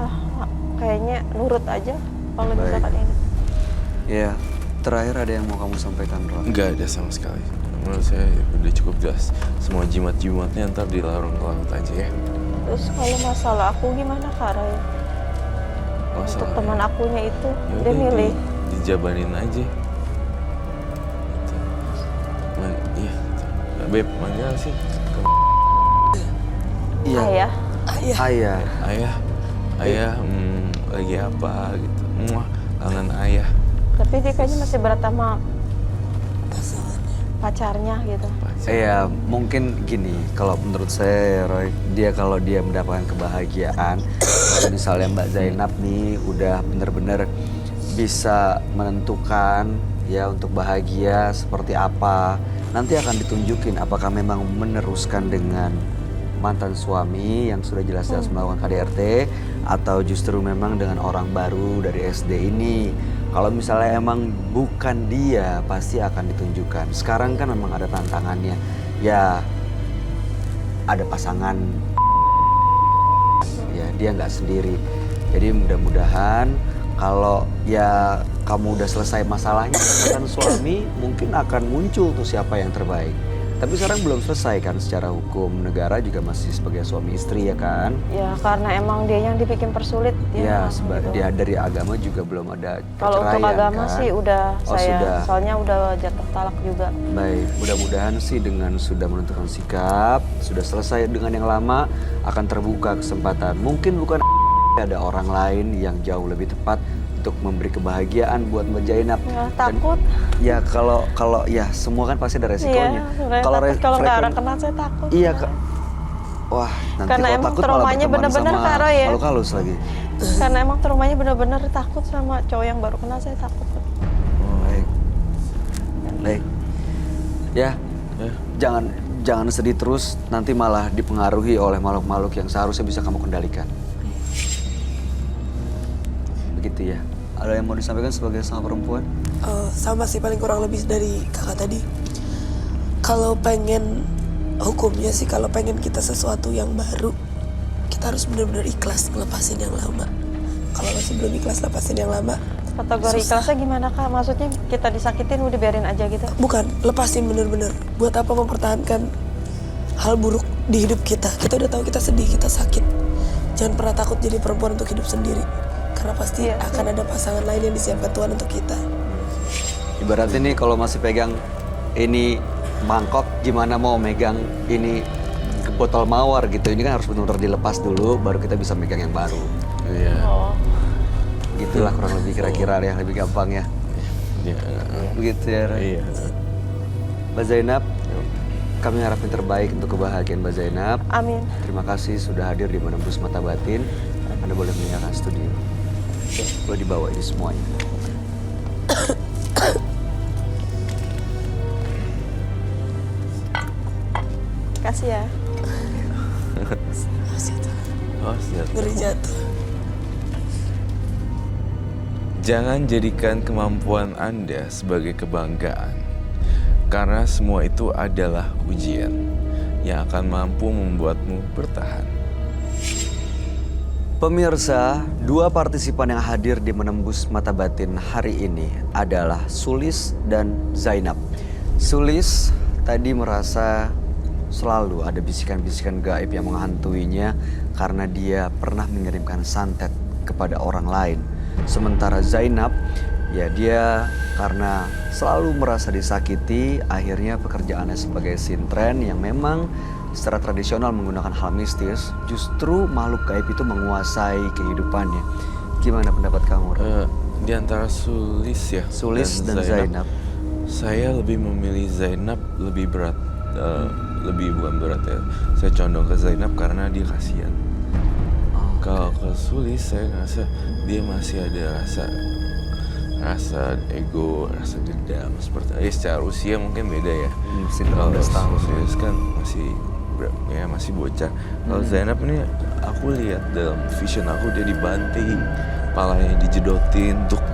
kayaknya nurut aja kalau Baik. misalkan ini. Ya, terakhir ada yang mau kamu sampaikan, Ron? Nggak ada sama sekali. Menurut saya udah cukup jelas. Semua jimat-jimatnya ntar di larung-larung aja ya. Terus kalau masalah aku gimana Kak Roy? Untuk Masalah teman akunya itu, ya dia udah milih. dijabanin aja. Gitu. Iya. Gitu. Beb, manggil sih. Iya. Ayah. Ayah. Ayah. Ayah, lagi apa gitu. Kangen ayah. Tapi dia kayaknya masih berat sama Pasangannya. pacarnya gitu. Iya, mungkin gini, kalau menurut saya, Roy, kalau dia mendapatkan kebahagiaan, kalau misalnya Mbak Zainab nih udah bener-bener bisa menentukan ya untuk bahagia seperti apa, nanti akan ditunjukin apakah memang meneruskan dengan mantan suami yang sudah jelas-jelas melakukan KDRT atau justru memang dengan orang baru dari SD ini. Kalau misalnya emang bukan dia, pasti akan ditunjukkan. Sekarang kan memang ada tantangannya. Ya, ada pasangan. Ya, dia nggak sendiri. Jadi mudah-mudahan kalau ya kamu udah selesai masalahnya dengan suami, mungkin akan muncul tuh siapa yang terbaik. Tapi sekarang belum selesai kan secara hukum negara juga masih sebagai suami istri ya kan? Ya karena emang dia yang dibikin persulit. Ya, gitu. dia dari agama juga belum ada Kalau untuk perceraian, agama kan? sih udah Oh, saya, sudah. soalnya udah jatuh talak juga. Baik, mudah-mudahan sih dengan sudah menentukan sikap, sudah selesai dengan yang lama, akan terbuka kesempatan. Mungkin bukan ada orang lain yang jauh lebih tepat untuk memberi kebahagiaan buat Mbak Zainab. Ya, Dan takut. ya kalau ya semua kan pasti ada resikonya. Iya, kalau nggak ada kenal saya takut. Iya Kak. Wah, nanti Karena kalau emang takut malah traumanya berteman bener-bener sama Kak Roy ya. halus lagi. Karena emang traumanya bener-bener takut sama cowok yang baru kenal saya takut. Baik. Baik. Ya, Ya. jangan sedih terus, nanti malah dipengaruhi oleh makhluk-makhluk yang seharusnya bisa kamu kendalikan. Begitu ya. Ada yang mau disampaikan sebagai sama perempuan? Sama sih paling kurang lebih dari kakak tadi. Kalau pengen hukumnya sih kalau pengen kita sesuatu yang baru, kita harus benar-benar ikhlas ngelepasin yang lama. Kalau masih belum ikhlas lepasin yang lama, Kategori susah. ikhlasnya gimana Kak? Maksudnya kita disakitin udah biarin aja gitu? Bukan, lepasin bener-bener. Buat apa mempertahankan hal buruk di hidup kita? Kita udah tahu kita sedih, kita sakit. Jangan pernah takut jadi perempuan untuk hidup sendiri. Karena pasti Iya, akan ada pasangan lain yang disiapkan Tuhan untuk kita. Ibaratnya nih kalau masih pegang ini mangkok, gimana mau megang ini botol mawar gitu. Ini kan harus benar-benar dilepas dulu, baru kita bisa megang yang baru. Iya. Oh. Gitulah kurang lebih kira-kira ya, lebih gampang ya. Iya. Begitu ya, Ray. Iya. Mbak Zainab, kami harapin terbaik untuk kebahagiaan Mbak Zainab. Amin. Terima kasih sudah hadir di Menembus Mata Batin. Anda boleh meninggalkan studio. Boleh dibawa ini semuanya. Kasih ya. Oh, siap. Ngeri jatuh. Jangan jadikan kemampuan Anda sebagai kebanggaan, karena semua itu adalah ujian yang akan mampu membuatmu bertahan. Pemirsa, dua partisipan yang hadir di Menembus Mata Batin hari ini adalah Sulis dan Zainab. Sulis tadi merasa selalu ada bisikan-bisikan gaib yang menghantuinya karena dia pernah mengirimkan santet kepada orang lain. Sementara Zainab, ya dia karena selalu merasa disakiti, akhirnya pekerjaannya sebagai sintren yang memang secara tradisional menggunakan hal mistis, justru makhluk gaib itu menguasai kehidupannya. Gimana pendapat kamu, Ron? Di antara Sulis ya Sulis dan Zainab. Saya lebih memilih Zainab, lebih berat, lebih bukan berat ya. Saya condong ke Zainab karena dia kasihan. Kalau ke Sulis saya ngerasa dia masih ada rasa ego, rasa dendam seperti secara usia mungkin beda ya. Masih Kalau 18 tahun. Sulis kan masih bocah. Kalau Zainab ini aku lihat dalam vision aku dia dibanting, palanya dijedotin untuk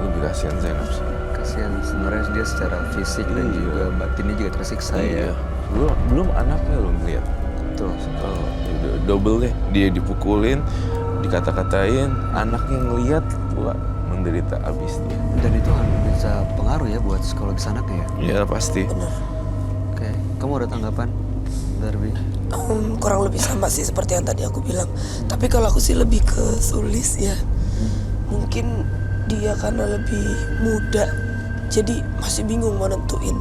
lebih kasihan Zainab sih. Kasihan sebenarnya dia secara fisik dan Iya. juga batinnya juga tersiksa ya. Belum anaknya lo ngeliat. Betul. Kalau udah double deh, dia dipukulin, dikata-katain, anaknya ngeliat, wah menderita abis dia. Dan itu bisa pengaruh ya buat psikologis anaknya ya. Ya pasti. Bener. Oke, kamu ada tanggapan, Darby? Kurang lebih sama sih seperti yang tadi aku bilang. Tapi kalau aku sih lebih ke Sulis ya. Mungkin dia karena lebih muda, jadi masih bingung mau nentuin.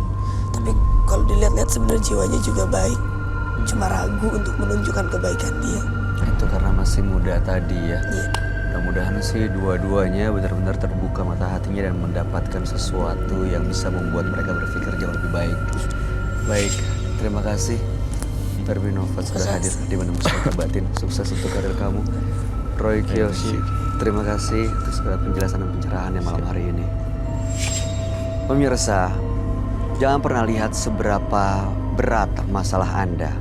Tapi kalau dilihat-lihat sebenarnya jiwanya juga baik. Cuma ragu untuk menunjukkan kebaikan dia. Itu karena masih muda tadi ya. Iya. Mudah-mudahan sih dua-duanya benar-benar terbuka mata hatinya dan mendapatkan sesuatu yang bisa membuat mereka berpikir jauh lebih baik. Baik, terima kasih Darby Nova sudah hadir di Menembus Mata Batin. Sukses untuk karir kamu. Roy Kiyoshi, terima kasih untuk segala penjelasan dan pencerahan yang malam hari ini. Pemirsa, jangan pernah lihat seberapa berat masalah Anda.